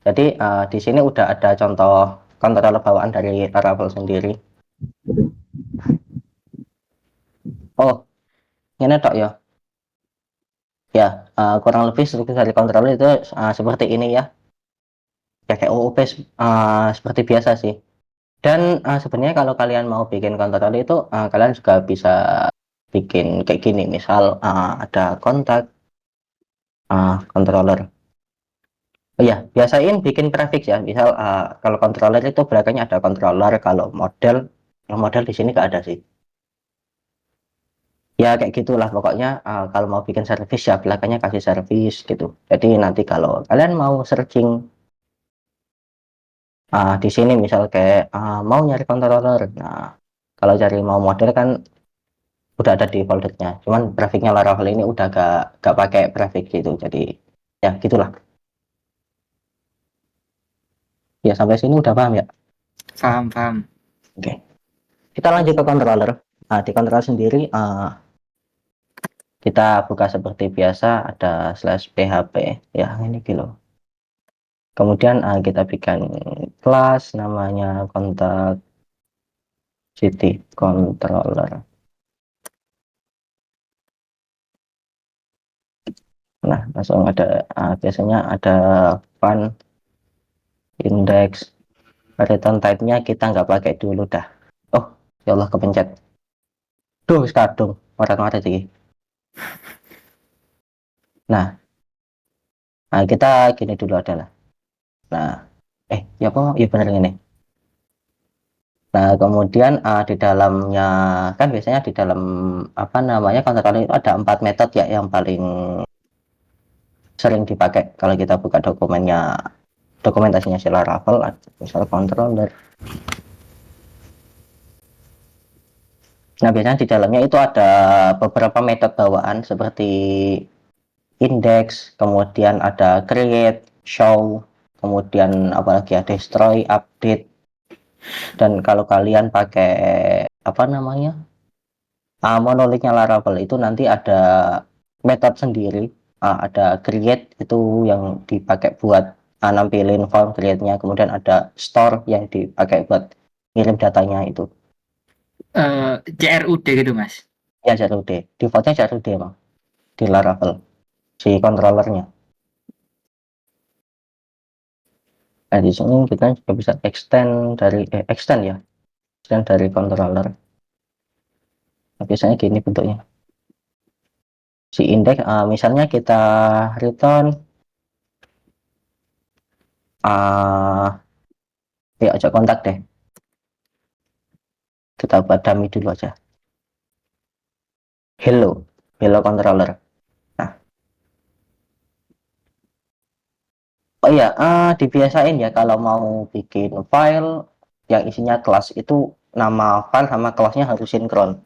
[SPEAKER 2] Jadi di sini udah ada contoh controller bawaan dari Laravel sendiri. Oh, ini tok ya. Ya, kurang lebih struktur dari controller itu seperti ini ya. Ya kayak OOP seperti biasa sih. Dan sebenarnya kalau kalian mau bikin controller itu kalian juga bisa bikin kayak gini. Misal ada kontak controller. Oh ya, biasain bikin prefix ya. Misal kalau controller itu belakangnya ada controller, kalau model, yang model di sini nggak ada sih. Ya kayak gitulah pokoknya. Kalau mau bikin service ya belakangnya kasih service gitu. Jadi nanti kalau kalian mau searching di sini misal kayak mau nyari controller, nah kalau cari mau model kan udah ada di foldernya. Cuman prefixnya Laravel ini udah gak pakai prefix gitu. Jadi ya gitulah. Ya sampai sini udah paham ya.
[SPEAKER 3] Paham.
[SPEAKER 2] Oke. Kita lanjut ke controller. Di controller sendiri Kita buka seperti biasa, ada /php ya, ini gitu. Kemudian kita bikin kelas namanya kontak city controller. Nah, langsung ada biasanya ada fun index, return type-nya kita nggak pakai dulu dah. Oh, ya Allah kepencet. Duh, sekadung orang-orang ini. Nah, kita gini dulu adalah. Nah, ya kok, ya benar ini. Nah, kemudian di dalamnya kan biasanya di dalam apa namanya controller itu ada 4 metode ya yang paling sering dipakai kalau kita buka dokumentasinya si Laravel, misal controller. Nah, biasanya di dalamnya itu ada beberapa metode bawaan seperti index, kemudian ada create, show, kemudian apalagi ya destroy, update. Dan kalau kalian pakai apa namanya monolithnya Laravel itu nanti ada metode sendiri, ada create itu yang dipakai buat nampilin form create-nya, kemudian ada store yang dipakai buat ngirim datanya itu.
[SPEAKER 3] CRUD gitu Mas.
[SPEAKER 2] Ya CRUD, defaultnya CRUD emang di Laravel si controllernya. Nah, di sini kita juga bisa extend dari controller. Nah, biasanya gini bentuknya. Si index, misalnya kita return ya ajak kontak deh. Kita buat dummy dulu aja. Hello controller. Nah, oh iya, dibiasain ya kalau mau bikin file yang isinya kelas itu nama file sama kelasnya harus sinkron.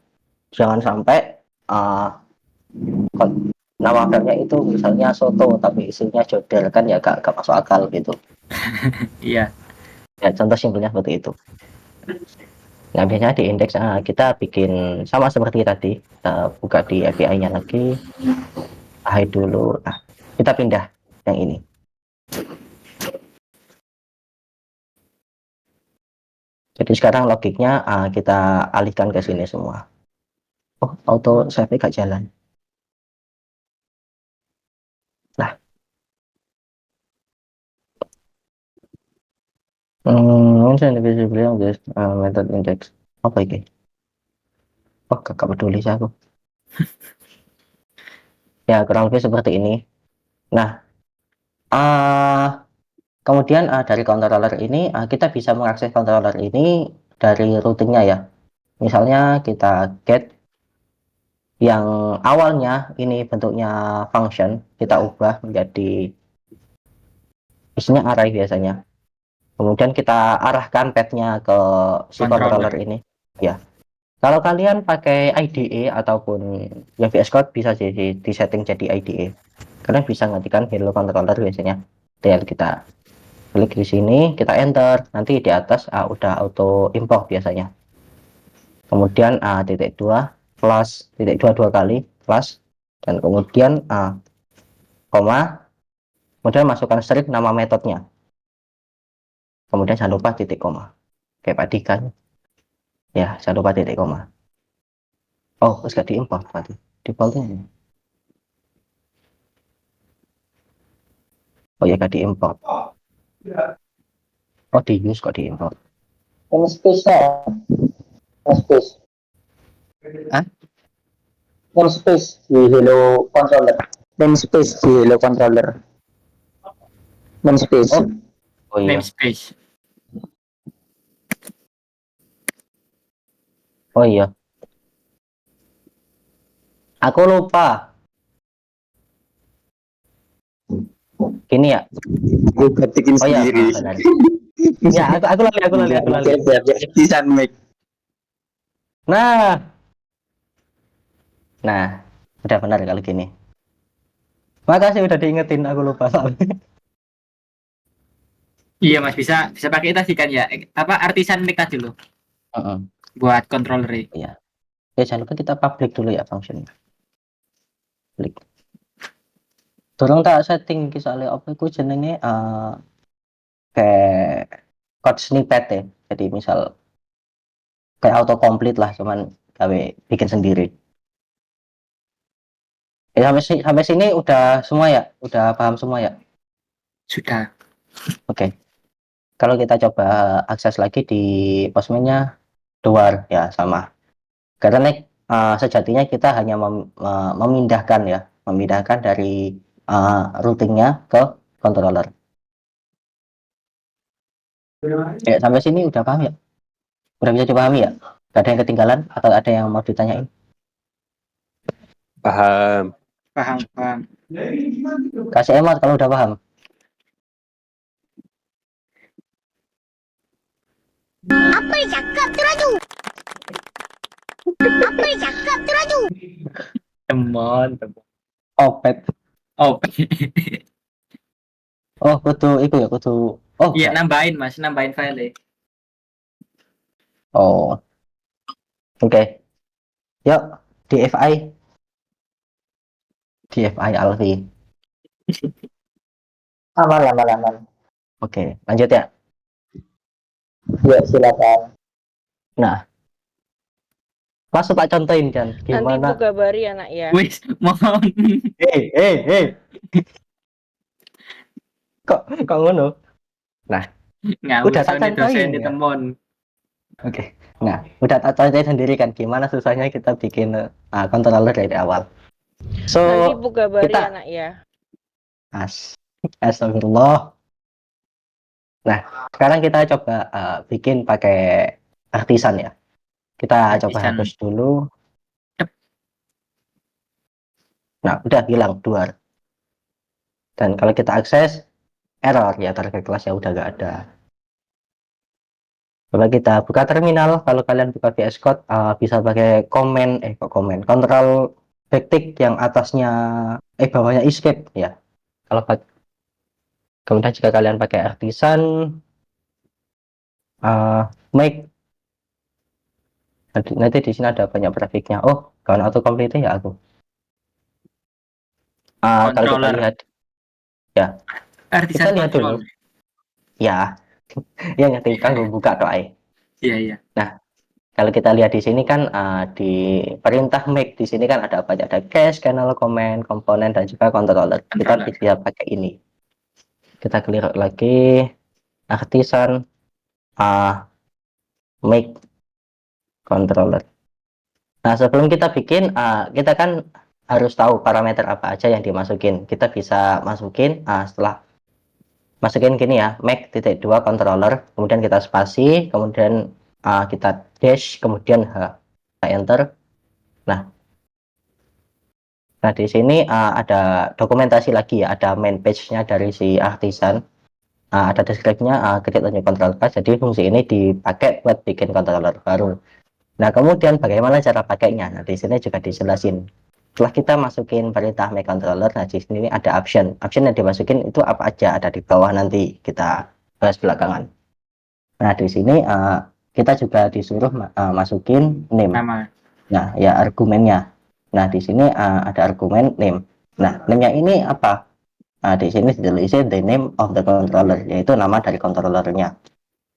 [SPEAKER 2] Jangan sampai nama filenya itu misalnya soto tapi isinya jodel, kan ya gak masuk akal gitu.
[SPEAKER 3] Iya.
[SPEAKER 2] Ya contoh simpelnya seperti itu. Nah, biasanya di indeks kita bikin sama seperti tadi, kita buka di API-nya lagi, hide dulu. Nah, kita pindah yang ini. Jadi sekarang logiknya kita alihkan ke sini semua. Oh, auto save gak jalan. Nah, method index apa ini? Oh, gak peduli sih aku. Ya, kurang lebih seperti ini. Nah, kemudian dari controller ini kita bisa mengakses controller ini dari routingnya ya. Misalnya kita get yang awalnya ini bentuknya function, kita ubah menjadi isinya array biasanya. Kemudian kita arahkan path-nya ke si controller ini. Ya. Kalau kalian pakai IDE ataupun ya VS Code bisa jadi disetting jadi IDE. Kalian bisa ngetikkan hello controller biasanya. Tinggal kita klik di sini, kita enter, nanti di atas udah auto import biasanya. Kemudian titik 2 plus titik 2 kali plus, dan kemudian koma, kemudian masukkan string nama metodenya, kemudian jangan lupa titik koma kayak Pak Dikan ya, jangan lupa titik koma. Oh, terus gak diimport berarti defaultnya ini. Oh ya, gak diimport. Oh, di use kok diimport.
[SPEAKER 5] Namespace-nya, namespace.
[SPEAKER 2] Hah?
[SPEAKER 5] Namespace di Hello Controller. Namespace di Hello Controller. Namespace.
[SPEAKER 2] Oh iya.
[SPEAKER 3] Namespace.
[SPEAKER 2] Oh iya. Aku lupa. Gini ya.
[SPEAKER 5] Gue ketikin
[SPEAKER 2] Oh iya,
[SPEAKER 5] sendiri.
[SPEAKER 2] benar. Ya, aku lali.
[SPEAKER 5] Desain mic.
[SPEAKER 2] Nah, udah benar kalau gini. Makasih udah diingetin, aku lupa soalnya.
[SPEAKER 3] Iya Mas, bisa pakai tadi kan ya. Apa artisan mic tadi loh buat controller.
[SPEAKER 2] Iya. Ya, jangan lupa kita public dulu ya functionnya. public. Durung tak setting iki soalnya apa iku jenenge kayak code snippet ya. Jadi misal kayak autocomplete lah, cuman gawe bikin sendiri. Sampai sini udah semua ya? Udah paham semua ya?
[SPEAKER 3] Sudah.
[SPEAKER 2] Oke. Kalau kita coba akses lagi di Postman-nya luar ya sama. Karena sejatinya kita hanya memindahkan ya, memindahkan dari routingnya ke controller. Ya, sampai sini udah paham ya? Udah bisa dipahami ya? Gak ada yang ketinggalan atau ada yang mau ditanyain?
[SPEAKER 4] Paham.
[SPEAKER 3] Paham.
[SPEAKER 2] Kasih emot kalau udah paham.
[SPEAKER 7] Apa yang cakap tu Raju? Apa yang cakap tu Raju?
[SPEAKER 3] Temon.
[SPEAKER 2] Opet.
[SPEAKER 3] Oh,
[SPEAKER 2] Oh, kudu itu ya, kudu. Oh,
[SPEAKER 3] iya
[SPEAKER 2] enggak.
[SPEAKER 3] nambahin file.
[SPEAKER 2] Oh. Oke. Yuk, DFI. DFI Alfi.
[SPEAKER 5] Aman.
[SPEAKER 2] Oke, lanjut ya.
[SPEAKER 5] Ya, silakan.
[SPEAKER 2] Nah, masuk tak contohin kan
[SPEAKER 8] Nanti
[SPEAKER 2] gimana?
[SPEAKER 8] Bu kabari ya nak ya.
[SPEAKER 3] Wis, mohon.
[SPEAKER 2] Hei. Kok ngono?
[SPEAKER 3] Nggak
[SPEAKER 2] Udah tak
[SPEAKER 3] usah nih dosen
[SPEAKER 2] contohin
[SPEAKER 3] di
[SPEAKER 2] ya.
[SPEAKER 3] temon.
[SPEAKER 2] Oke. Nah, udah tak contohin sendiri kan gimana susahnya kita bikin controller dari awal. So,
[SPEAKER 8] Nanti Bu kabari
[SPEAKER 2] kita-
[SPEAKER 8] ya nak ya.
[SPEAKER 2] Astagfirullah. Nah, sekarang kita coba bikin pakai artisan ya. Kita coba
[SPEAKER 3] Artisan.
[SPEAKER 2] hapus dulu.
[SPEAKER 3] Yep.
[SPEAKER 2] Nah, udah hilang 2. Dan kalau kita akses error ya, target kelasnya udah nggak ada. Coba kita buka terminal. Kalau kalian buka VS Code bisa pakai control backtick yang atasnya bawahnya escape ya. Kalau kemudian jika kalian pakai artisan make nanti di sini ada banyak grafiknya. Oh, kawan autocomplete ya aku. Kalau kita
[SPEAKER 3] Controller.
[SPEAKER 2] lihat
[SPEAKER 3] Artisan
[SPEAKER 2] kita lihat
[SPEAKER 3] control.
[SPEAKER 2] dulu. Ya, yang ngerti kan gue buka doa.
[SPEAKER 3] Iya.
[SPEAKER 2] Kalau kita lihat di sini kan di perintah make di sini kan ada banyak, ada cache, kernel, command, komponen dan juga controller. Kita bisa pakai ini. Kita clear lagi artisan make controller. Nah, sebelum kita bikin kita kan harus tahu parameter apa aja yang dimasukin. Kita bisa masukin setelah masukin gini ya, make.2 controller, kemudian kita spasi, kemudian kita dash, kemudian kita enter. Nah di sini ada dokumentasi lagi ya, ada main page-nya dari si artisan, ada deskripsinya, create a new control class. Jadi fungsi ini dipakai buat bikin controller baru. Nah kemudian bagaimana cara pakainya? Nah di sini juga dijelasin. Setelah kita masukin perintah make controller, nah di sini ada option yang dimasukin itu apa aja, ada di bawah, nanti kita bahas belakangan. Nah di sini kita juga disuruh masukin name.
[SPEAKER 3] Nama.
[SPEAKER 2] Nah ya argumennya. Nah di sini ada argumen name. Nah name-nya ini apa? Nah di sini ditulisnya the name of the controller, yaitu nama dari controllernya.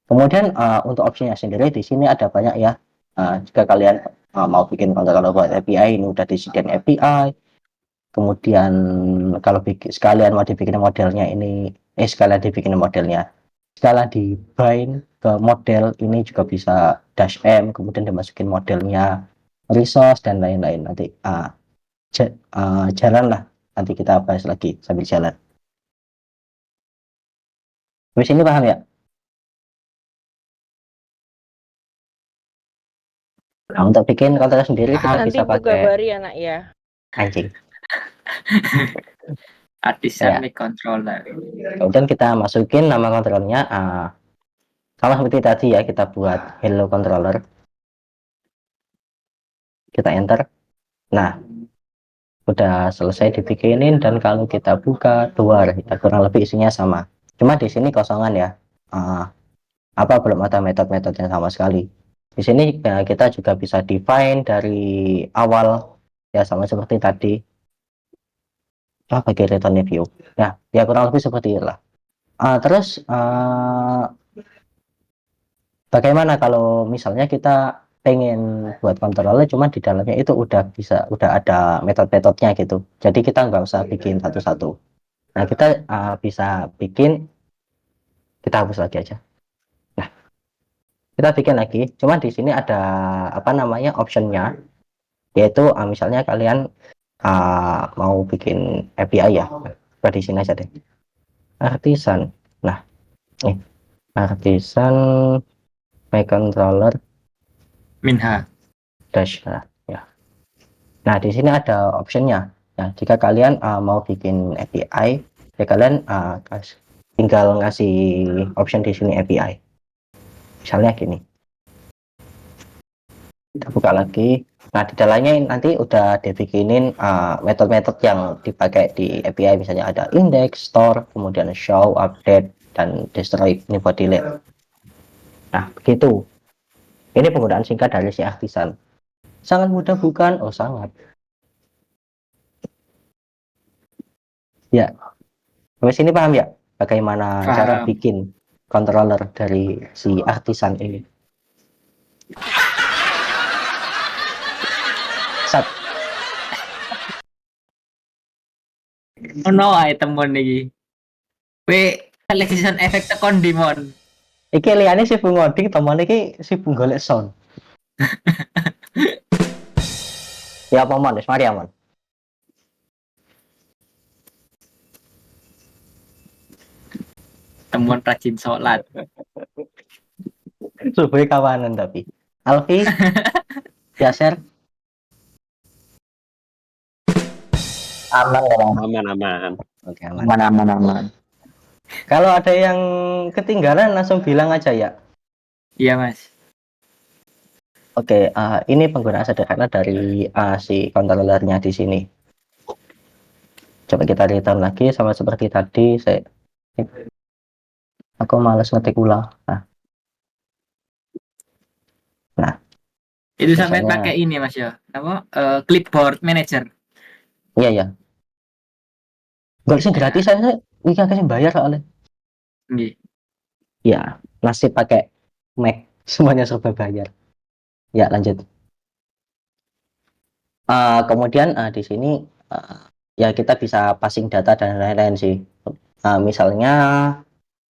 [SPEAKER 2] Kemudian untuk opsinya sendiri di sini ada banyak ya. Jika kalian mau bikin controller buat API, ini udah disediakan API. Kemudian kalau sekalian mau dibikin modelnya ini, sekalian dibikin modelnya, sekalian di bind ke model ini juga bisa -m, kemudian dimasukin modelnya, resource dan lain-lain. Nanti jalan lah, nanti kita bahas lagi sambil jalan. Habis ini paham ya? Nah, untuk bikin controller sendiri kita
[SPEAKER 8] Nanti
[SPEAKER 2] bisa
[SPEAKER 8] Bu
[SPEAKER 2] pakai
[SPEAKER 8] kabari ya nak ya.
[SPEAKER 2] anjing.
[SPEAKER 3] Artisan
[SPEAKER 2] Ya.
[SPEAKER 3] make controller.
[SPEAKER 2] Kemudian kita masukin nama kontrolnya sama seperti tadi ya, kita buat hello controller. Kita enter. Nah, udah selesai dibikinin, dan kalau kita buka luar, kita kurang lebih isinya sama. Cuma di sini kosongan ya. Belum ada metode-metodenya sama sekali. Di sini kita juga bisa define dari awal ya, sama seperti tadi. bagi return view. Ya kurang lebih seperti itulah. Terus bagaimana kalau misalnya kita pengen buat controller cuma di dalamnya itu udah ada metode-metodenya gitu. Jadi kita nggak usah bikin satu-satu. Nah, kita bisa bikin, kita hapus lagi aja. Nah, kita bikin lagi. Cuma di sini ada apa namanya optionnya, yaitu misalnya kalian mau bikin API ya. Di sini aja deh. Artisan. Nah, nih artisan my controller
[SPEAKER 3] Minha.
[SPEAKER 2] dash ya. Nah, di sini ada optionnya. Nah, jika kalian mau bikin API, ya kalian tinggal ngasih option di sini API. Misalnya gini. Kita buka lagi. Nah, di dalamnya nanti udah dibikinin metode-metode yang dipakai di API. Misalnya ada index, store, kemudian show, update, dan destroy. Ini buat delete. Nah, begitu. Ini penggunaan singkat dari si artisan. Sangat mudah bukan? Oh, sangat. Ya, sampai sini paham ya? Bagaimana cara
[SPEAKER 3] Paham.
[SPEAKER 2] bikin controller dari si artisan ini? Sat.
[SPEAKER 3] Ono ae temen iki. We selection efek tekon Dimon.
[SPEAKER 2] Iki liyane si ngoding, teman iki si golek sound. Ya apa man, mari aman.
[SPEAKER 3] Temuan rajin sholat.
[SPEAKER 2] Subuh kawanan tapi. Alfi, Yaser,
[SPEAKER 5] Aman ya, Bang.
[SPEAKER 4] Aman.
[SPEAKER 2] oke aman.
[SPEAKER 5] Aman.
[SPEAKER 2] Kalau ada yang ketinggalan langsung bilang aja ya.
[SPEAKER 3] Iya, Mas.
[SPEAKER 2] Oke, ini penggunaan sederhana dari si controllernya di sini. Coba kita return lagi sama seperti tadi. Aku males ngetik ulang. Nah,
[SPEAKER 3] Itu sampai
[SPEAKER 2] misalnya,
[SPEAKER 3] pakai ini, Mas ya. Apa? Clipboard manager.
[SPEAKER 2] iya ya. Gak sih gratis saya, ini kasih bayar soalnya.
[SPEAKER 3] Nggih.
[SPEAKER 2] Ya, nasib pakai Mac semuanya serba bayar. Ya lanjut. Kemudian di sini ya kita bisa passing data dan lain-lain sih. Misalnya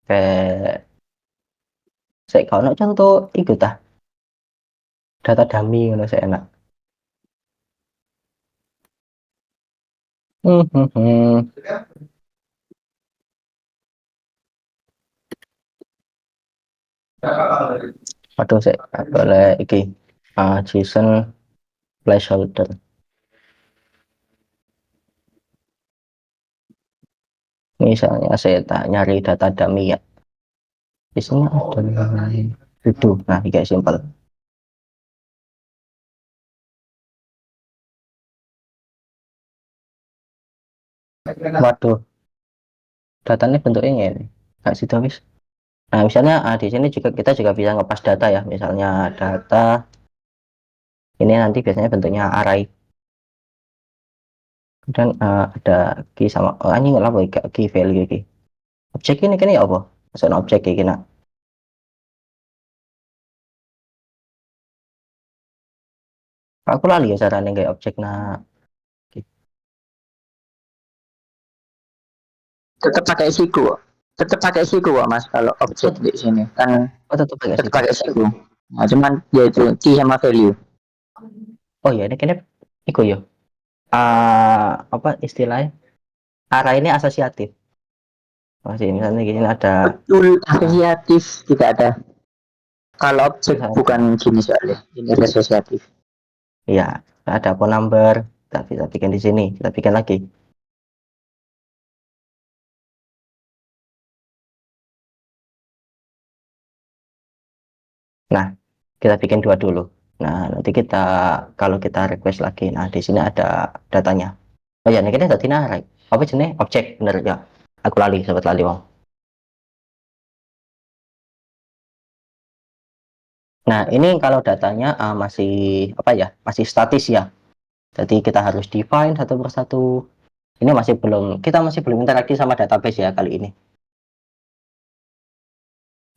[SPEAKER 2] kayak saya kalau contoh ikut data dummy ngono saya enak. Waduh saya boleh iki JSON placeholder. Misalnya saya nyari data dummy ya. Di sini ada itu. Nah, kayak simpel. Waduh, datanya bentuknya ini. Nggak sih habis. Nah, misalnya di sini juga kita juga bisa ngepas data ya. Misalnya data ini nanti biasanya bentuknya array. Dan ada key sama anjing lah boy key value key. Objek ini kan ya apa? Maksudnya objek kayak gini. Aku lali ya caranya kayak objek
[SPEAKER 5] Tetap pakai siku. Tetap pakai siku, Mas, kalau objek di sini. Kan
[SPEAKER 2] tetap pakai
[SPEAKER 5] tetap
[SPEAKER 2] situ.
[SPEAKER 5] pakai siku. Nah, cuman yaitu key sama value.
[SPEAKER 2] Oh ya ini kayaknya iku ya. Apa istilahnya? Array ini asosiatif. Masih misalnya gini ada
[SPEAKER 5] Betul, asosiatif tidak ada. Kalau objek
[SPEAKER 2] misalnya,
[SPEAKER 5] bukan gini soalnya, ini asosiatif.
[SPEAKER 2] ya ada phone number, kita bisa bikin di sini, kita bikin lagi. Nah, kita bikin dua dulu. Nah, nanti kita kalau kita request lagi, nah di sini ada datanya. Oh ya, ini kita tadi array. Apa jenis objek bener ya? Aku lali, sobat lali wong. Nah, ini kalau datanya masih apa ya? Masih statis ya. Jadi kita harus define satu persatu. Ini kita masih belum interaksi sama database ya kali ini.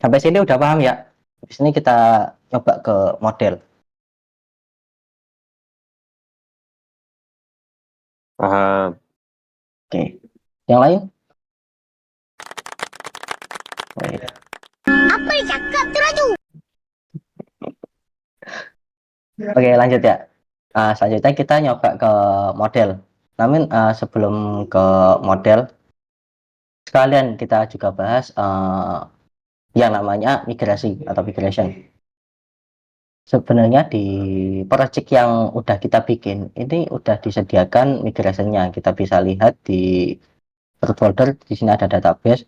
[SPEAKER 2] Sampai sini udah paham ya? Di sini kita coba ke model.
[SPEAKER 4] Paham.
[SPEAKER 2] Oke. Yang lain? Wait.
[SPEAKER 7] Apa yang cakap tu Raju?
[SPEAKER 2] Oke, lanjut ya. Selanjutnya kita nyoba ke model. Namun sebelum ke model, sekalian kita juga bahas yang namanya migrasi atau migration. Sebenarnya di project yang udah kita bikin, ini udah disediakan migrasinya. Kita bisa lihat di root folder, di sini ada database,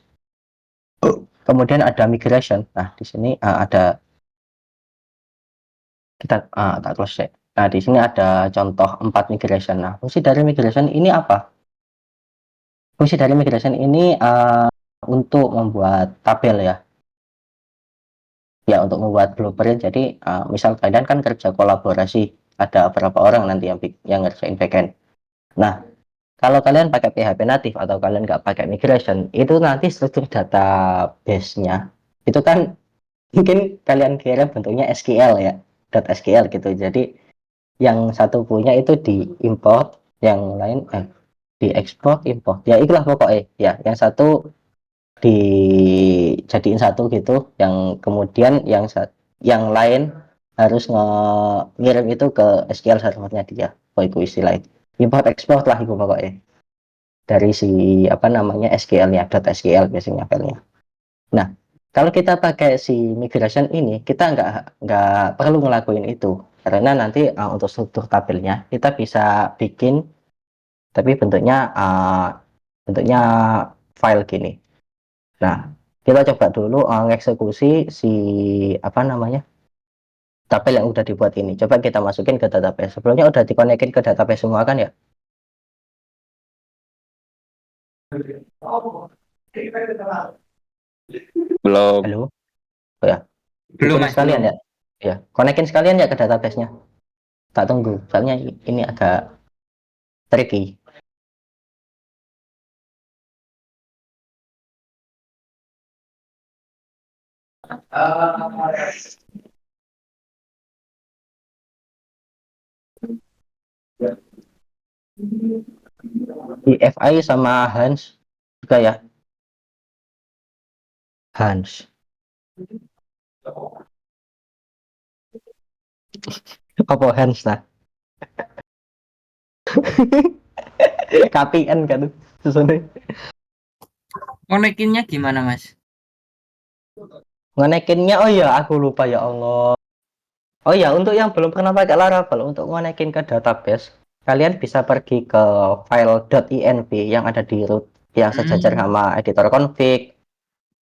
[SPEAKER 2] kemudian ada migration. Nah, di sini ada kita tak close ya. Nah, di sini ada contoh 4 migration. Nah, fungsi dari migration ini apa? Fungsi dari migration ini untuk membuat tabel ya. Ya, untuk membuat blueprint. Jadi, misal kalian kan kerja kolaborasi, ada berapa orang nanti yang ngerjain backend. Nah, kalau kalian pakai PHP natif atau kalian nggak pakai migration, itu nanti struktur database-nya itu kan mungkin kalian kira bentuknya SQL ya, .SQL gitu. Jadi yang satu punya itu diimport, yang lain diekspor, import. Ya itulah pokoknya. Ya, yang satu dijadiin satu gitu, yang kemudian yang lain harus ngirim itu ke SQL servernya dia. Oh, itu istilahnya. Import ekspor lah itu pokoknya. Dari si apa namanya SQL-nya, .SQL biasanya filenya. Nah, kalau kita pakai si migration ini, kita nggak perlu ngelakuin itu. Karena nanti untuk struktur tabelnya, kita bisa bikin, tapi bentuknya file gini. Nah, kita coba dulu ngeksekusi si apa namanya tabel yang udah dibuat ini. Coba kita masukin ke database. Sebelumnya udah dikonekin ke database semua kan ya?
[SPEAKER 4] Belum.
[SPEAKER 2] Halo? Oh ya,
[SPEAKER 3] Belum
[SPEAKER 2] bikin
[SPEAKER 3] Mas,
[SPEAKER 2] sekalian
[SPEAKER 3] belum.
[SPEAKER 2] ya. Ya, konekin sekalian ya ke database-nya. Tak tunggu, soalnya ini agak tricky. Di FI sama Hans juga ya. Hans. Apa Hans lah? KPN kan tuh. Susunnya.
[SPEAKER 3] Konekinnya gimana Mas?
[SPEAKER 2] Ngonekinnya, oh ya aku lupa ya Allah. Oh ya, untuk yang belum pernah pakai Laravel, untuk ngonekin ke database, kalian bisa pergi ke file .env yang ada di root, yang sejajar sama editor config,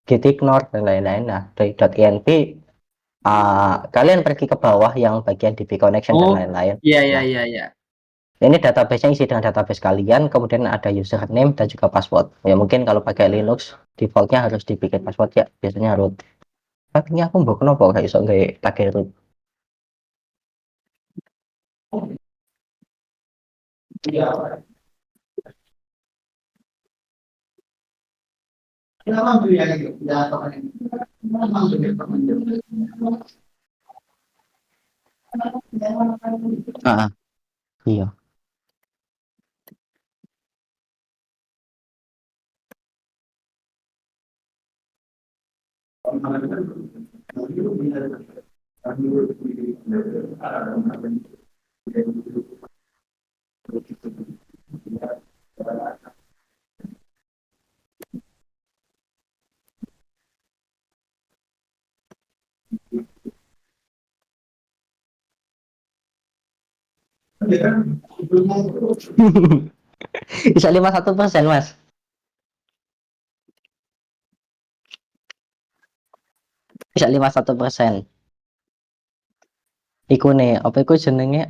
[SPEAKER 2] gitignore, dan lain-lain. Nah, dari .env, kalian pergi ke bawah yang bagian DB connection dan
[SPEAKER 3] Oh,
[SPEAKER 2] lain-lain.
[SPEAKER 3] iya iya
[SPEAKER 2] Nah,
[SPEAKER 3] iya iya.
[SPEAKER 2] ini database-nya isi dengan database kalian, kemudian ada username dan juga password. Ya mungkin kalau pakai Linux, defaultnya harus dibikin password ya, biasanya root. Tapi ini aku mbok kenapa gak iso nggak pakai root. Ah, iya. Bisa 51% mas. Bisa 51%. Iku nih, apa iku jenenge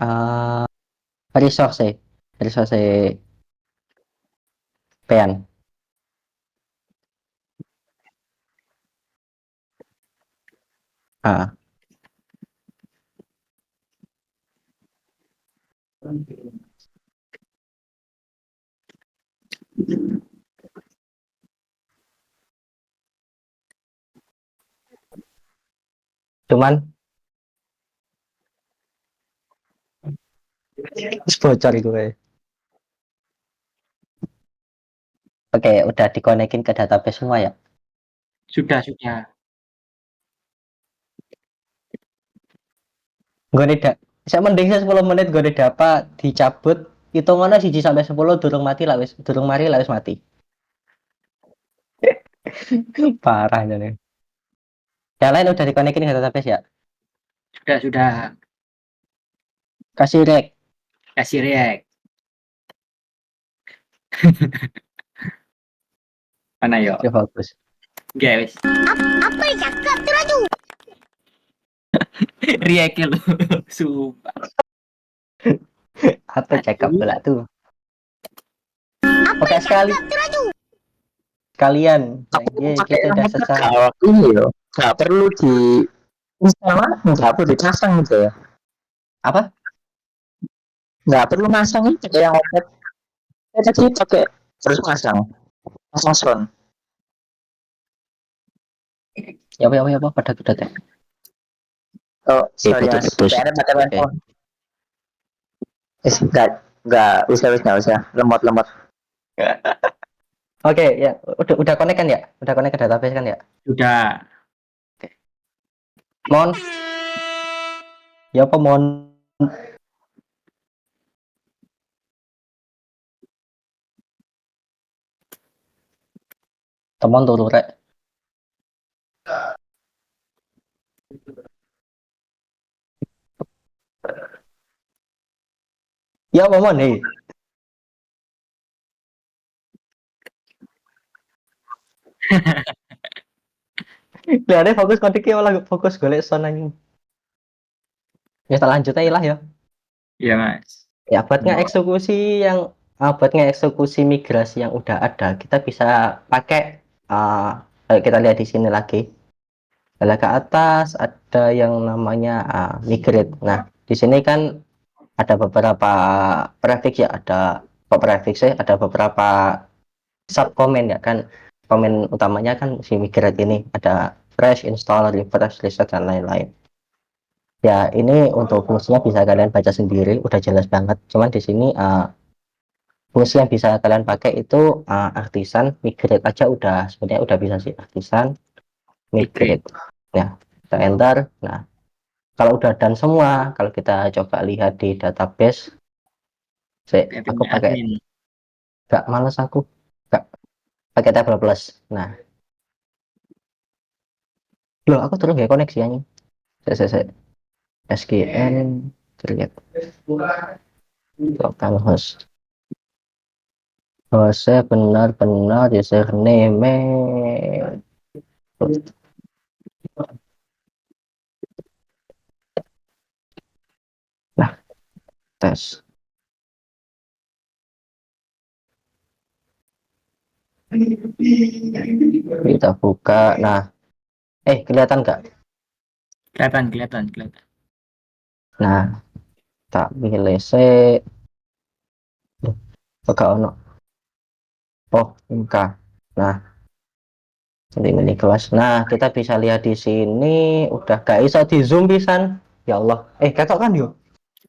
[SPEAKER 2] resource, resource pean. Ah, cuman bocor gue. Oke, udah dikonekin ke database semua ya.
[SPEAKER 3] Sudah.
[SPEAKER 2] Gue tidak, saya mending saya 10 menit gue dapat dicabut hitungannya 1 sampai 10 durung mati lah wis, durung mari lah wis mati. Parah jadi. Yang lain udah dikonekin ke database ya.
[SPEAKER 3] Sudah.
[SPEAKER 2] Kasih rek.
[SPEAKER 3] Kasih react. Mana yo?
[SPEAKER 2] Ya bagus.
[SPEAKER 3] Guys,
[SPEAKER 7] apa yang cakap tu Raju?
[SPEAKER 3] react lo. Sumpah.
[SPEAKER 2] Apa cakap pula tuh.
[SPEAKER 7] Apa
[SPEAKER 2] Oke
[SPEAKER 7] yang
[SPEAKER 2] sekali
[SPEAKER 7] cakap tu Raju?
[SPEAKER 2] kalian.
[SPEAKER 5] Aku pakai
[SPEAKER 2] Kita udah
[SPEAKER 5] nomor
[SPEAKER 2] selesai.
[SPEAKER 5] kalau ini loh, nggak perlu di install, nggak perlu dipasang gitu ya.
[SPEAKER 2] Apa?
[SPEAKER 5] Nggak perlu masang itu kayak yang opet. Saya tadi pakai terus pasang sound.
[SPEAKER 2] Ya apa pada kita teh.
[SPEAKER 5] Oh, sorry mas,
[SPEAKER 2] putus.
[SPEAKER 5] PR pakai
[SPEAKER 2] Oke.
[SPEAKER 5] handphone. Nggak usah, lemot.
[SPEAKER 2] Oke, ya udah connect kan ya? Udah connect ke database kan ya?
[SPEAKER 3] Sudah.
[SPEAKER 2] Mon. Ya apa mon? Teman turu rek. Ya apa mon nih? Lihatnya fokus kontiknya malah fokus golek sound anjing. Ya lanjut aja lah ya.
[SPEAKER 3] Iya mas.
[SPEAKER 2] Ya buat ngeksekusi migrasi yang udah ada, kita bisa pakai kita lihat di sini lagi. Kalau ke atas ada yang namanya migrate. Nah, di sini kan ada beberapa prefix ya, ada beberapa sub komen ya kan. Komen utamanya kan si migrate ini ada fresh, install, refresh, reset dan lain-lain. Ya, ini untuk fungsinya bisa kalian baca sendiri, udah jelas banget. Cuman di sini fungsi yang bisa kalian pakai itu artisan, migrate aja udah sebenarnya udah bisa sih, artisan, migrate. Ya, kita enter. Nah, kalau udah done semua, kalau kita coba lihat di database, aku pakai nggak males aku nggak pakai table plus. Nah, loh aku terus nggak koneksi anjing. Saya SGN terlihat local host. Saya benar-benar username. Nah, tes. Kita buka. Nah, kelihatan nggak?
[SPEAKER 3] Kelihatan.
[SPEAKER 2] Nah, tak pilih C. Oke, ono. Oh, enggak. Nah, ini kelas. Nah, kita bisa lihat di sini udah gak bisa di zoom pisan. Ya Allah. Kakak kan yuk.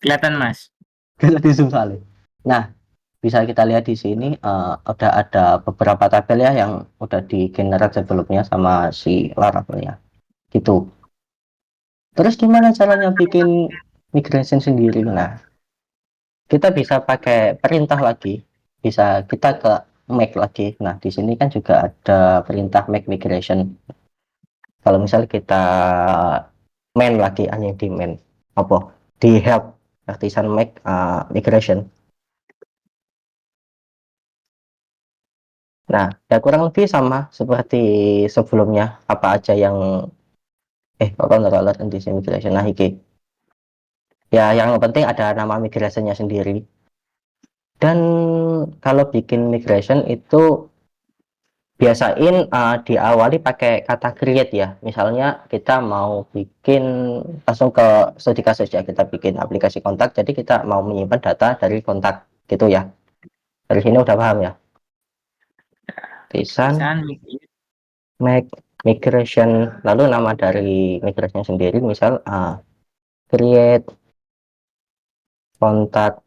[SPEAKER 3] Kelihatan mas.
[SPEAKER 2] Bisa di zoom soalnya. Nah, bisa kita lihat di sini udah ada beberapa tabel ya yang udah di-generate sebelumnya sama si Laravelnya. Gitu. Terus gimana caranya bikin migration sendiri? Nah, kita bisa pakai perintah lagi. Bisa kita ke make lagi. Nah, di sini kan juga ada perintah make migration. Kalau misalnya kita main lagi, hanya di main apa di help artisan make migration. Nah, ya kurang lebih sama seperti sebelumnya. Apa aja yang controller anti migration. Nah, iki ya yang penting ada nama migrasinya sendiri. Dan kalau bikin migration itu biasain diawali pakai kata create ya. Misalnya kita mau bikin langsung ke studi kasus ya, kita bikin aplikasi kontak, jadi kita mau menyimpan data dari kontak gitu ya. Dari sini udah paham ya. Desain make migration, lalu nama dari migrasinya sendiri misal create contact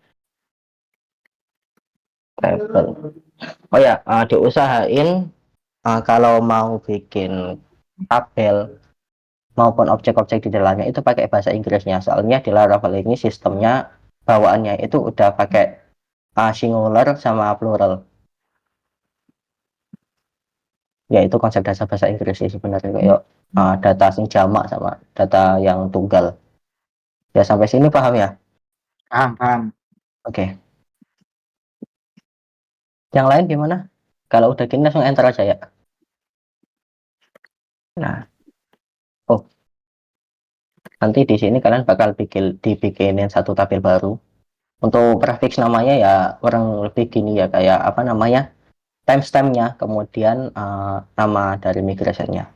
[SPEAKER 2] table. Oh ya, diusahain kalau mau bikin tabel maupun objek-objek di dalamnya itu pakai bahasa Inggrisnya, soalnya di Laravel ini sistemnya bawaannya itu udah pakai singular sama plural, yaitu konsep dasar bahasa Inggris sih sebenarnya, kayak data sing jamak sama data yang tunggal. Ya sampai sini paham ya?
[SPEAKER 3] Paham.
[SPEAKER 2] Oke. Yang lain gimana? Kalau udah gini langsung enter aja ya. Nah, nanti di sini kalian bakal dibikinin satu tabel baru. Untuk prefix namanya ya kurang lebih gini ya, kayak apa namanya, timestampnya, kemudian nama dari migrationnya.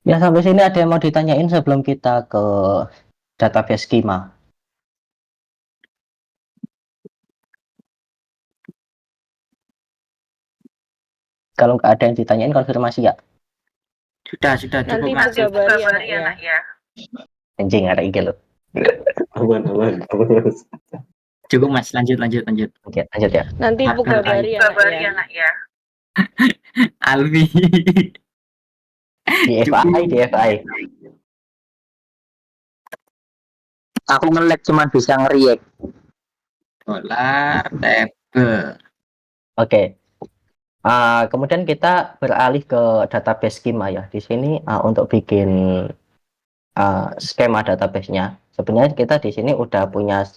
[SPEAKER 2] Ya sampai sini ada yang mau ditanyain sebelum kita ke database schema? Kalau nggak ada yang ditanyain konfirmasi ya.
[SPEAKER 3] Sudah cukup
[SPEAKER 8] Nanti
[SPEAKER 3] Mas.
[SPEAKER 8] Bu Gabari ya nak ya.
[SPEAKER 2] Anjing ada IG loh.
[SPEAKER 4] Aman.
[SPEAKER 3] Cukup Mas, lanjut.
[SPEAKER 2] Oke, lanjut ya.
[SPEAKER 8] Nanti Bu Gabari ya nak ya.
[SPEAKER 3] Alfi.
[SPEAKER 2] Di FI. Aku nge-lag cuma bisa nge-react.
[SPEAKER 3] Polar table.
[SPEAKER 2] Oke. Kemudian kita beralih ke database schema ya. Di sini untuk bikin skema database-nya, sebenarnya kita di sini udah punya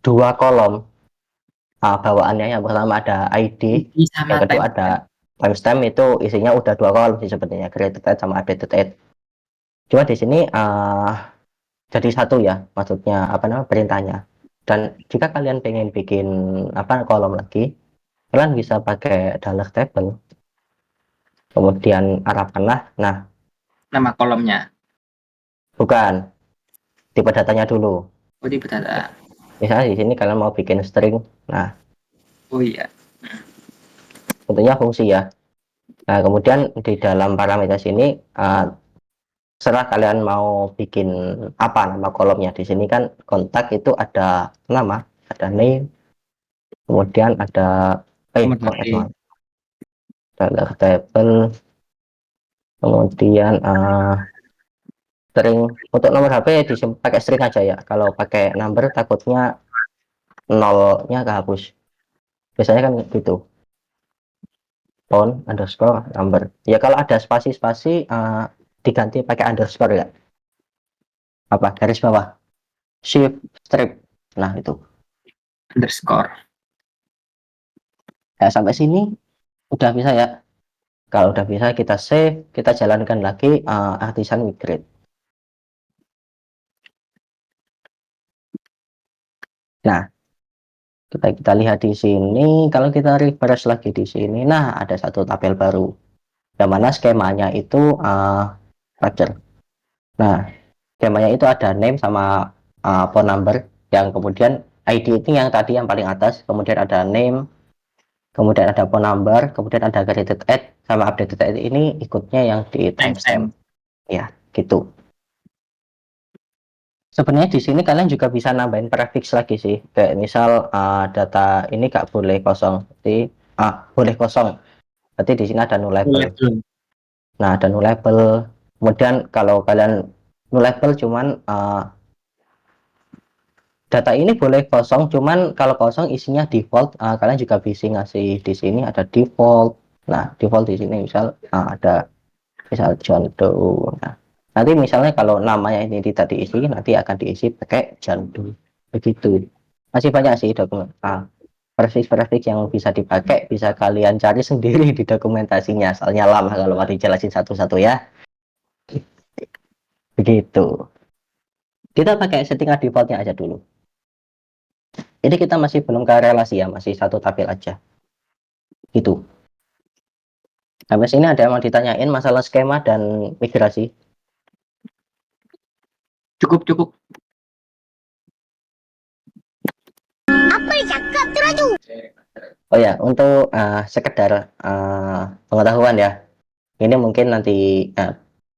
[SPEAKER 2] dua kolom bawaannya. Yang pertama ada ID, yang kedua ada timestamp. Itu isinya udah dua kolom sih sebenarnya, created at sama updated at. Cuma di sini jadi satu ya, maksudnya apa namanya, perintahnya. Dan jika kalian pengen bikin kolom lagi, kalian bisa pakai dollar table, kemudian arahkanlah. Nah,
[SPEAKER 3] Nama kolomnya.
[SPEAKER 2] bukan, tipe datanya dulu.
[SPEAKER 3] Oh, tipe data.
[SPEAKER 2] Misalnya di sini kalian mau bikin string. Nah,
[SPEAKER 3] Oh iya.
[SPEAKER 2] tentunya fungsi ya. Nah, kemudian di dalam parameter sini serah kalian mau bikin apa nama kolomnya. Di sini kan kontak itu ada nama, ada name, kemudian ada dollar table, kemudian string. Untuk nomor HP pakai string aja ya. Kalau pakai number takutnya nolnya kehapus. Biasanya kan gitu. Phone underscore number. Ya kalau ada spasi-spasi diganti pakai underscore ya. Apa garis bawah? Shift strip. Nah itu.
[SPEAKER 3] Underscore.
[SPEAKER 2] Ya sampai sini udah bisa ya. Kalau udah bisa kita save, kita jalankan lagi artisan migrate. Nah, kita lihat di sini. Kalau kita refresh lagi di sini, nah ada satu tabel baru, yang mana skemanya itu structure. Nah, skemanya itu ada name sama phone number, yang kemudian ID itu yang tadi yang paling atas, kemudian ada name, kemudian ada phone number, kemudian ada created at sama updated at. Ini ikutnya yang di timestamp. Ya, gitu. Sebenarnya di sini kalian juga bisa nambahin prefix lagi sih. Kayak misal data ini gak boleh kosong. Jadi boleh kosong. Berarti di sini ada nullable. Nah, ada nullable. Kemudian kalau kalian nullable cuman data ini boleh kosong, cuman kalau kosong isinya default, kalian juga bisa ngasih di sini ada default. Nah, default di sini misal ada misal John Doe. Nah, nanti misalnya kalau namanya ini tidak diisi, nanti akan diisi pakai John Doe. Begitu. Masih banyak sih dokumen prefix yang bisa dipakai, bisa kalian cari sendiri di dokumentasinya. Soalnya lama kalau mau dijelasin satu-satu ya. Begitu. Kita pakai settingan defaultnya aja dulu. Ini kita masih belum ke relasi ya, masih satu tabel aja. Gitu. Sampai sini ada yang mau ditanyain masalah skema dan migrasi?
[SPEAKER 3] Cukup.
[SPEAKER 7] Apa yang cakap tu Raju?
[SPEAKER 2] Oh ya, untuk sekedar pengetahuan ya, Ini mungkin nanti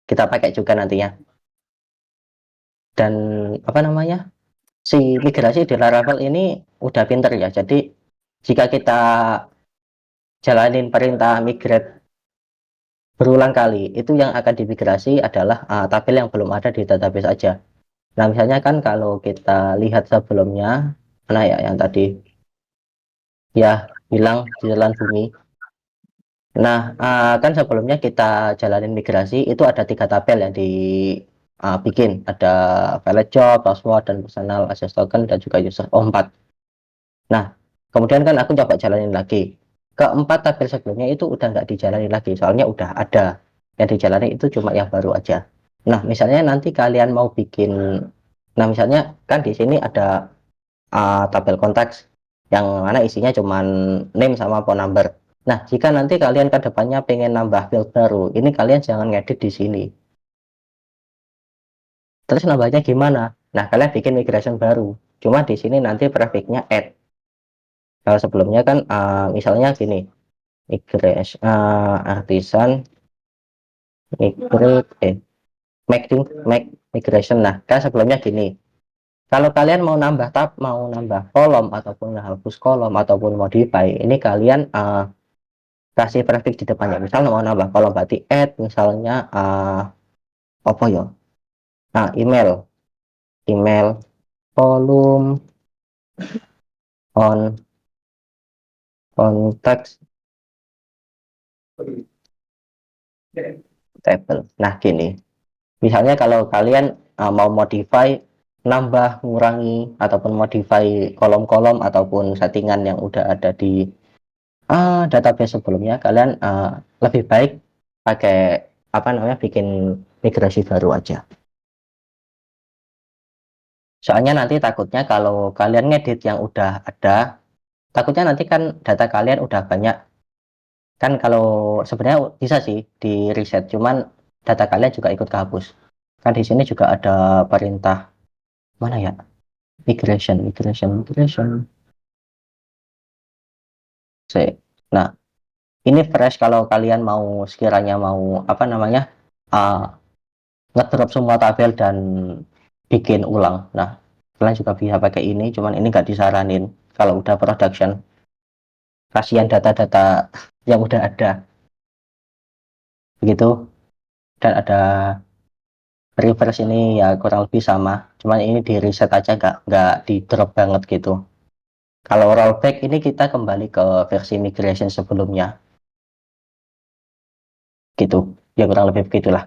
[SPEAKER 2] kita pakai juga nantinya. Dan apa namanya, si migrasi di Laravel ini udah pinter ya. Jadi jika kita jalanin perintah migrate berulang kali, itu yang akan dimigrasi adalah tabel yang belum ada di database aja. Nah, misalnya kan kalau kita lihat sebelumnya, mana ya yang tadi ya bilang di jalan bumi. Nah, kan sebelumnya kita jalanin migrasi itu ada 3 tabel yang dibikin. Ada file job, password, dan personal access token, dan juga user. Oh, 4. Nah, kemudian kan aku coba jalanin lagi. Keempat tabel sebelumnya itu udah nggak dijalani lagi, soalnya udah ada. Yang dijalani itu cuma yang baru aja. Nah, misalnya nanti kalian mau bikin, nah misalnya kan di sini ada tabel konteks yang mana isinya cuma name sama phone number. Nah, jika nanti kalian ke depannya pengen nambah field baru, ini kalian jangan ngedit di sini. Terus nambahnya gimana? Nah, kalian bikin migration baru. Cuma di sini nanti prefixnya add. Kalau sebelumnya kan misalnya gini, migration artisan migrate make migration. Nah, kan sebelumnya gini. Kalau kalian mau nambah tab, mau nambah kolom ataupun hapus kolom ataupun modify, ini kalian kasih prefix di depannya. Misalnya mau nambah kolom berarti add, misalnya apa ya? Nah, email volume on context table. Nah, gini. Misalnya kalau kalian mau modify, nambah, ngurangi, ataupun modify kolom-kolom ataupun settingan yang udah ada di database sebelumnya, kalian lebih baik pakai apa namanya, bikin migrasi baru aja. Soalnya nanti takutnya kalau kalian ngedit yang udah ada, takutnya nanti kan data kalian udah banyak. Kan kalau sebenarnya bisa sih di reset, cuman data kalian juga ikut kehapus. Kan di sini juga ada perintah mana ya? Migration. Nah, ini fresh kalau kalian mau sekiranya mau apa namanya? Ngedrop semua tabel dan bikin ulang. Nah, kalian juga bisa pakai ini, cuman ini nggak disaranin kalau udah production. Kasihan data-data yang udah ada. Begitu. Dan ada reverse ini ya kurang lebih sama. Cuman ini di reset aja, nggak di drop banget gitu. Kalau rollback ini kita kembali ke versi migration sebelumnya. Gitu. Ya kurang lebih begitulah.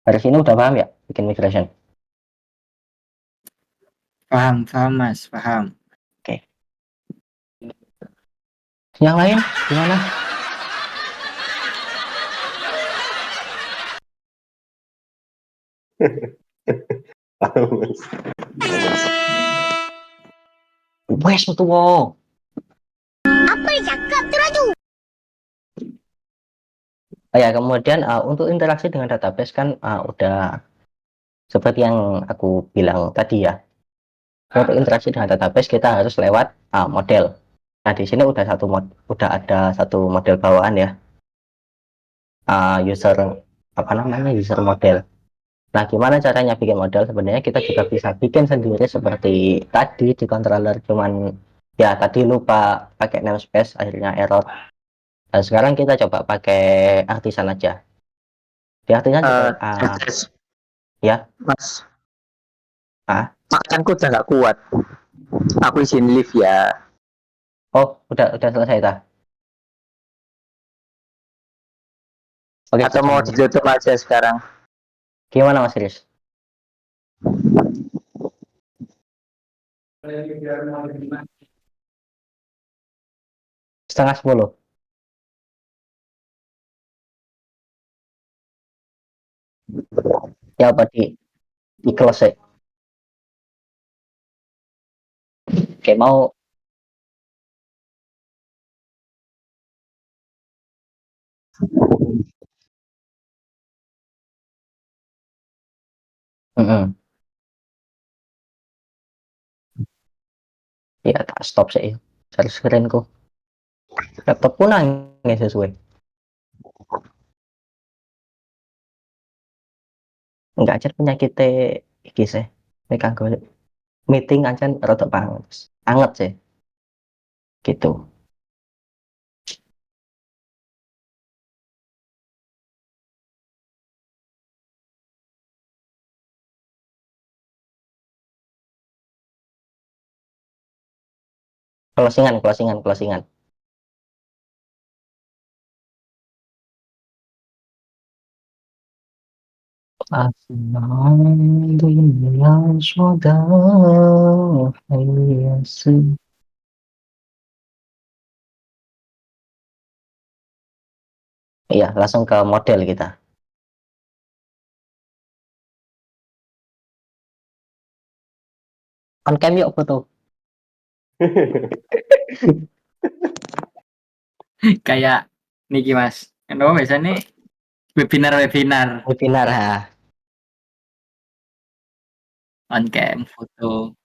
[SPEAKER 2] Dari sini udah paham ya bikin migration?
[SPEAKER 3] Paham, Mas, paham.
[SPEAKER 2] Oke. Yang lain gimana? Wes tuh.
[SPEAKER 7] Apa yang cakap tu?
[SPEAKER 2] Ya, kemudian untuk interaksi dengan database kan udah seperti yang aku bilang tadi ya. Untuk interaksi dengan database kita harus lewat model. Nah, di sini udah ada satu model bawaan ya. User apa namanya? User model. Nah, gimana caranya bikin model? Sebenarnya kita juga bisa bikin sendiri seperti tadi di controller, cuman ya tadi lupa pakai namespace akhirnya error. Nah, sekarang kita coba pakai artisan aja. Di artisan juga ya.
[SPEAKER 5] Mas,
[SPEAKER 2] Ah,
[SPEAKER 5] makanku udah nggak kuat. Aku izin live ya.
[SPEAKER 2] oh, udah selesai dah. Oke,
[SPEAKER 5] Atau mau ditutup aja sekarang?
[SPEAKER 2] gimana Mas Riz? Setengah 10. Ya apa di close ya? Oke, mau mm-mm. Ya tak stop sih. Share screenku. Laptopku nangis sesuai. Enggak aja penyakit iki sih. Nek kanggo meeting ancen rada panas. Anget sih. Gitu. Closingan. Iya, langsung ke model kita. On cam yuk foto.
[SPEAKER 3] Kayak niki Mas. Kenapa biasanya webinar
[SPEAKER 2] Webinar ha.
[SPEAKER 3] on cam foto.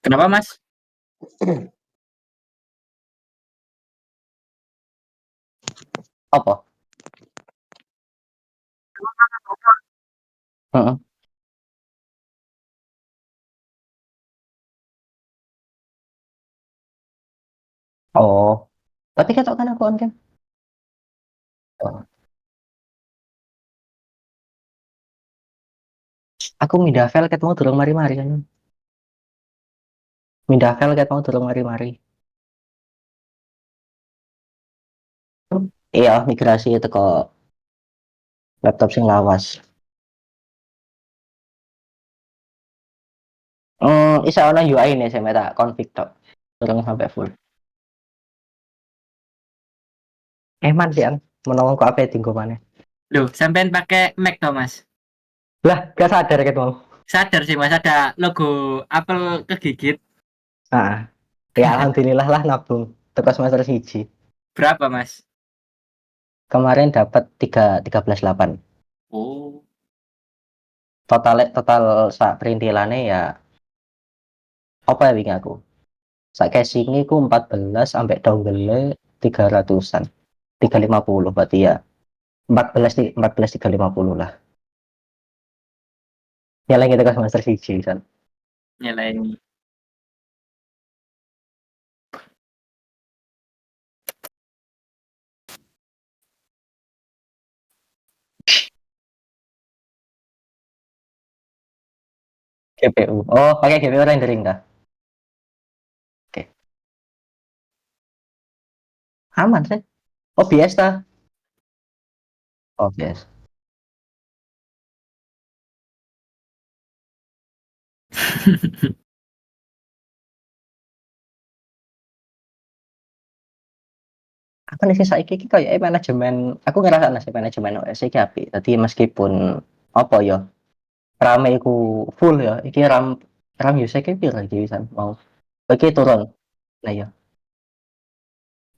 [SPEAKER 3] Kenapa Mas?
[SPEAKER 2] Apa? Heeh. Oh, tapi ketok kan aku on cam. Oh. Aku Midafel ket mau durung mari-mari kan. Midafel ket mau durung mari-mari. Iya, migrasi itu ke laptop sing lawas. Isa ana UI nih saya tak config tok. Durung sampai full. Man sih an, menawa kok apa tinggo maneh.
[SPEAKER 3] Loh, sampean pakai Mac toh Mas?
[SPEAKER 2] Lah, gak sadar ket mau.
[SPEAKER 3] Sadar sih Mas ada logo Apple kegigit.
[SPEAKER 2] Nah, ya alhamdulillah lah nabung. Teko semester 1.
[SPEAKER 3] Berapa Mas?
[SPEAKER 2] Kemarin dapat 13,8.
[SPEAKER 3] Oh,
[SPEAKER 2] Total sak perintilane ya apa ya wingi aku. Sak casing ku 14 sampai dongle 300-an. 350 berarti ya. 14 350 lah. Ya lagi teko semester 1 kan.
[SPEAKER 3] nyalain.
[SPEAKER 2] GPU. Oh, pakai GPU rendering dah. Oke. Aman sih. OBS dah. OBS. Apa nih sih saiki iki kayak manajemen aku ngerasa sih manajemen OS iki apik. Dadi meskipun apa ya rame iku full ya, iki RAM usage piro iki wisan mau. Oke turun. Nah ya.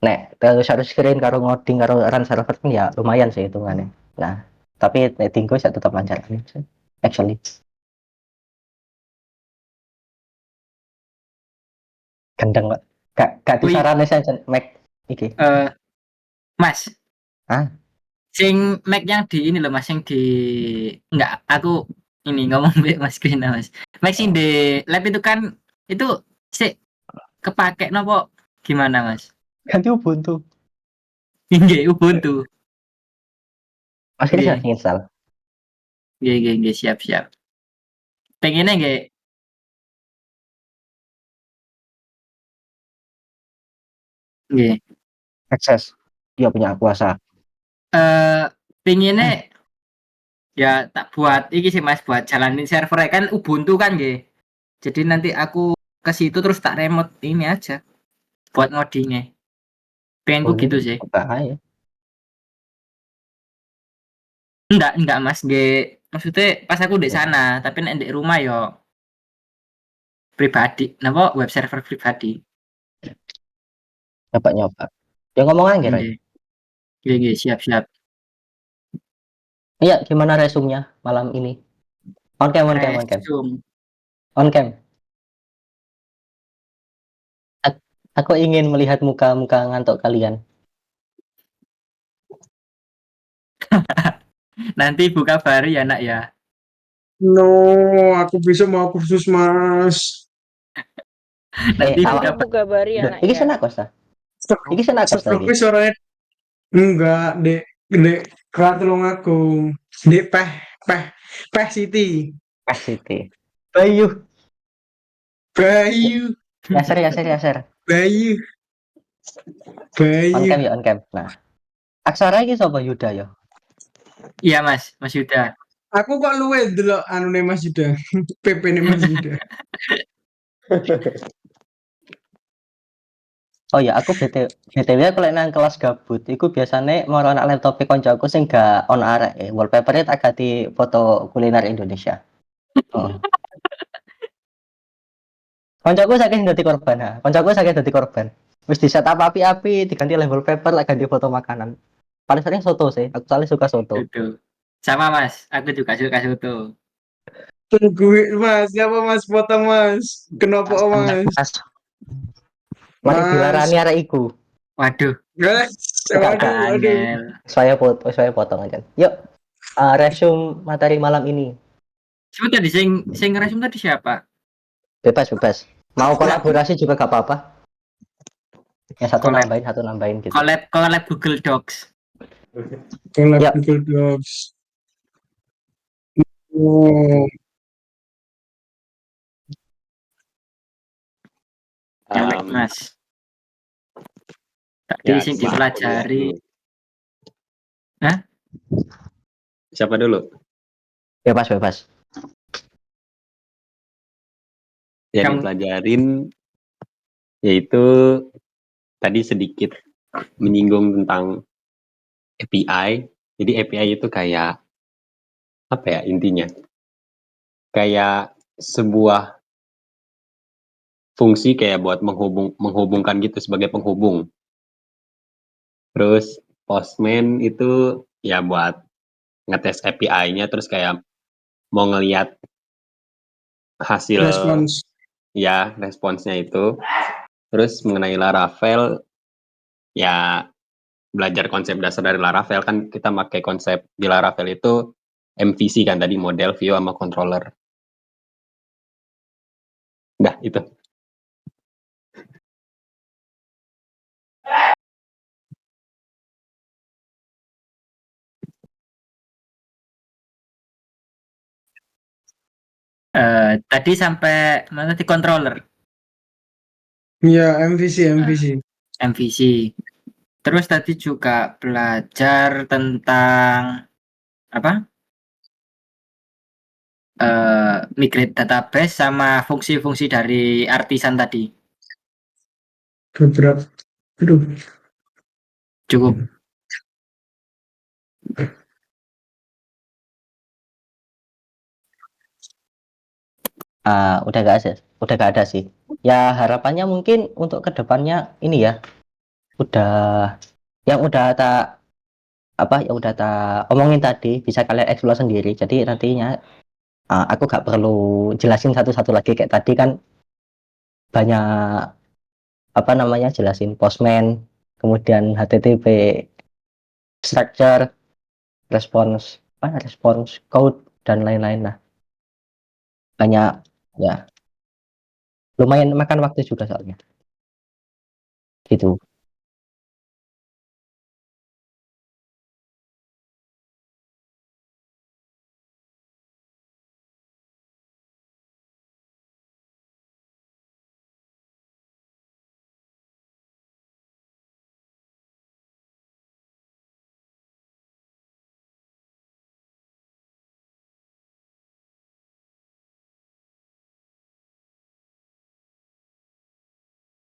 [SPEAKER 2] Nek terus harus screen karo ngoding karo run server kan ya lumayan sih hitungannya. Nah, tapi nek tinggo saya tetap lancar actually. Gendeng kok. Gak
[SPEAKER 3] Wih,
[SPEAKER 2] disarane saya Mac iki.
[SPEAKER 3] Mas,
[SPEAKER 2] Ah,
[SPEAKER 3] sing Mac yang di ini loh Mas, yang di enggak aku ini ngomong Mas Green Mas. Mac sing di lab itu kan itu sih kepake nopo gimana Mas?
[SPEAKER 2] ganti Ubuntu.
[SPEAKER 3] Nggih Ubuntu.
[SPEAKER 2] Mas ini
[SPEAKER 3] Nggih,
[SPEAKER 2] sudah install.
[SPEAKER 3] nggih siap. Pengennya nggih nggih.
[SPEAKER 2] Akses. Dia punya kuasa.
[SPEAKER 3] Pengennya ya tak buat iki sih Mas buat jalanin server kan Ubuntu kan nggih. Jadi nanti aku ke situ terus tak remote ini aja buat ngodingnya. Pengenku
[SPEAKER 2] Oh,
[SPEAKER 3] gitu sih.
[SPEAKER 2] bahaya.
[SPEAKER 3] Enggak Mas, nggih maksudnya pas aku di sana, tapi nek di rumah yo pribadi, napa web server pribadi.
[SPEAKER 2] Nyoba. Ya ngomong aja, Roy.
[SPEAKER 3] Nggih. Nggih, siap.
[SPEAKER 2] Iya, gimana resumnya malam ini? On cam.
[SPEAKER 3] Resum.
[SPEAKER 2] On cam. Aku ingin melihat muka-muka ngantuk kalian.
[SPEAKER 3] Nanti buka baru ya nak ya.
[SPEAKER 6] No, aku besok mau kursus, Mas.
[SPEAKER 3] Nanti
[SPEAKER 2] awak
[SPEAKER 3] buka
[SPEAKER 8] Nanti buka bari ya nak
[SPEAKER 2] iki
[SPEAKER 8] ya.
[SPEAKER 2] senak Costa. Iki senak Costa iki.
[SPEAKER 6] Tapi suaranya enggak, Dek kerat tolong aku. Dek Peh Siti.
[SPEAKER 2] Pas City. Bayu,
[SPEAKER 6] Bayu,
[SPEAKER 2] yaser.
[SPEAKER 6] Bayu,
[SPEAKER 2] On cam
[SPEAKER 6] Bayu.
[SPEAKER 2] ya on cam. Nah, aksara iki sapa Yuda ya?
[SPEAKER 3] iya Mas Yuda.
[SPEAKER 6] Aku kok luwe delok anune Mas Yuda. PP-ne Mas Yuda.
[SPEAKER 2] Oh ya, aku BTW aku lek nang kelas gabut, iku biasane moro anak laptop koncoku sing gak on arek, wallpaper-nya tak ganti foto kuliner Indonesia. Heeh. Koncoku saking dadi korban. Wis di setup api-api, diganti label paper, lek ganti foto makanan. Paling sering soto sih, aku paling suka soto.
[SPEAKER 3] Itu. Sama Mas, aku juga suka soto.
[SPEAKER 6] Tungguin Mas, siapa Mas foto Mas? Kenapa Mas?
[SPEAKER 2] Mas, mari
[SPEAKER 6] Mas,
[SPEAKER 2] dilarani arek iku.
[SPEAKER 3] Waduh,
[SPEAKER 6] guys,
[SPEAKER 2] Gak
[SPEAKER 3] agak
[SPEAKER 6] waduh.
[SPEAKER 3] angel.
[SPEAKER 2] Saya potong aja. Yuk, resume materi malam ini.
[SPEAKER 3] Siapa tadi sing ngeresum tadi siapa?
[SPEAKER 2] Bebas. Mau kolaborasi juga gak apa-apa. Yang
[SPEAKER 3] Collab
[SPEAKER 2] satu nambahin gitu.
[SPEAKER 3] collab Google Docs.
[SPEAKER 6] Collab
[SPEAKER 2] Yap.
[SPEAKER 6] Google Docs. Oh,
[SPEAKER 3] Elek
[SPEAKER 4] Um,
[SPEAKER 3] Mas. Tadi
[SPEAKER 4] ya,
[SPEAKER 3] sing
[SPEAKER 4] coba aku lihat
[SPEAKER 3] dipelajari.
[SPEAKER 4] dulu.
[SPEAKER 3] Hah?
[SPEAKER 4] Siapa dulu?
[SPEAKER 2] Bebas.
[SPEAKER 4] Yang
[SPEAKER 3] Kamu
[SPEAKER 4] dipelajarin yaitu tadi sedikit menyinggung tentang API. Jadi API itu kayak apa ya intinya? Kayak sebuah fungsi kayak buat menghubungkan gitu sebagai penghubung. Terus Postman itu ya buat ngetes API-nya terus kayak mau ngelihat hasil
[SPEAKER 6] respons.
[SPEAKER 4] ya responsnya itu. Terus mengenai Laravel ya belajar konsep dasar dari Laravel kan kita pakai konsep di Laravel itu MVC kan tadi model view sama controller. Dah itu.
[SPEAKER 3] tadi sampai mana di controller
[SPEAKER 6] Ya, MVC.
[SPEAKER 3] MVC. Terus tadi juga belajar tentang apa? Migrate database sama fungsi-fungsi dari artisan tadi.
[SPEAKER 6] Beberapa. Aduh,
[SPEAKER 3] Cukup.
[SPEAKER 2] Udah gak ada sih. Ya harapannya mungkin untuk kedepannya ini ya, udah yang udah tak omongin tadi bisa kalian eksplor sendiri. Jadi nantinya aku gak perlu jelasin satu-satu lagi kayak tadi kan banyak jelasin Postman, kemudian HTTP structure, response code dan lain-lain lah. Banyak ya, lumayan makan waktu juga soalnya. Gitu.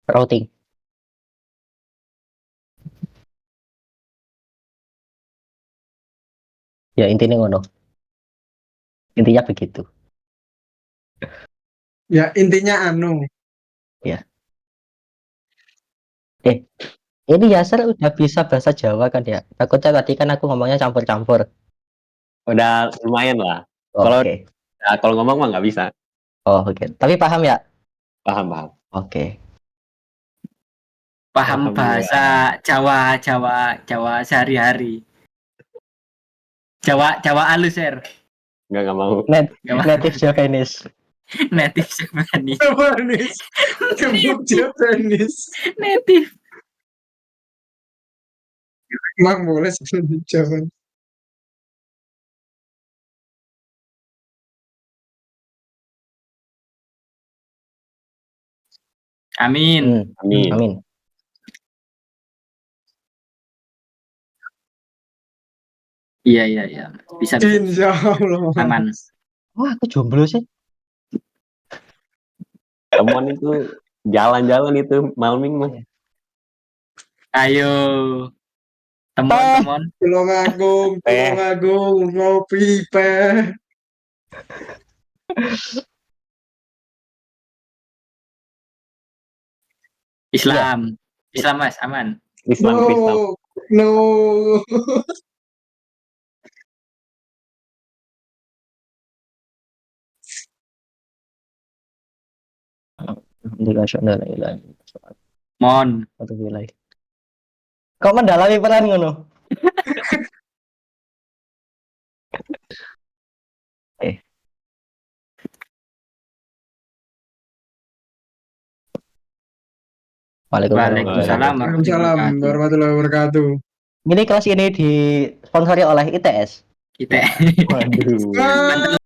[SPEAKER 2] Routing. Ya intinya ngono. Intinya begitu.
[SPEAKER 6] ya intinya anu.
[SPEAKER 2] Ya. Ini Yasser udah bisa bahasa Jawa kan ya? Takutnya tadi kan aku ngomongnya campur-campur.
[SPEAKER 4] Udah lumayan lah. Kalau
[SPEAKER 2] Oke.
[SPEAKER 4] kalau ngomong mah nggak bisa.
[SPEAKER 2] Oh, oke. Tapi paham ya?
[SPEAKER 4] Paham.
[SPEAKER 2] Oke.
[SPEAKER 3] Paham bahasa
[SPEAKER 4] Alhamdulillah.
[SPEAKER 3] Jawa sehari-hari. Jawa halus, Sir.
[SPEAKER 4] Nggak mau.
[SPEAKER 3] Nggak mau.
[SPEAKER 2] Native Japanese.
[SPEAKER 3] Native Japanese.
[SPEAKER 6] Japanese. Kebuk Japanese.
[SPEAKER 3] Native.
[SPEAKER 6] Emang boleh sebelum Japan.
[SPEAKER 3] Amin.
[SPEAKER 4] Amin.
[SPEAKER 2] Amin.
[SPEAKER 3] Iya. Bisa.
[SPEAKER 6] Insya Allah.
[SPEAKER 3] Aman.
[SPEAKER 2] Wah, aku jomblo sih.
[SPEAKER 4] Temuan itu jalan-jalan itu Malming mah.
[SPEAKER 3] Ayo. Temuan.
[SPEAKER 6] Tulung Agung, ngopi, Teh.
[SPEAKER 3] Islam. Islam, Mas, aman.
[SPEAKER 4] Islam.
[SPEAKER 6] No.
[SPEAKER 2] Alhamdulillah.
[SPEAKER 3] Mon.
[SPEAKER 2] Kok mendalami peran ngono?
[SPEAKER 3] Waalaikumsalam
[SPEAKER 6] Waalaikumsalam warahmatullahi wabarakatuh.
[SPEAKER 2] Ini kelas ini disponsori oleh ITS.
[SPEAKER 3] Kita.
[SPEAKER 4] Waduh.
[SPEAKER 6] Ah.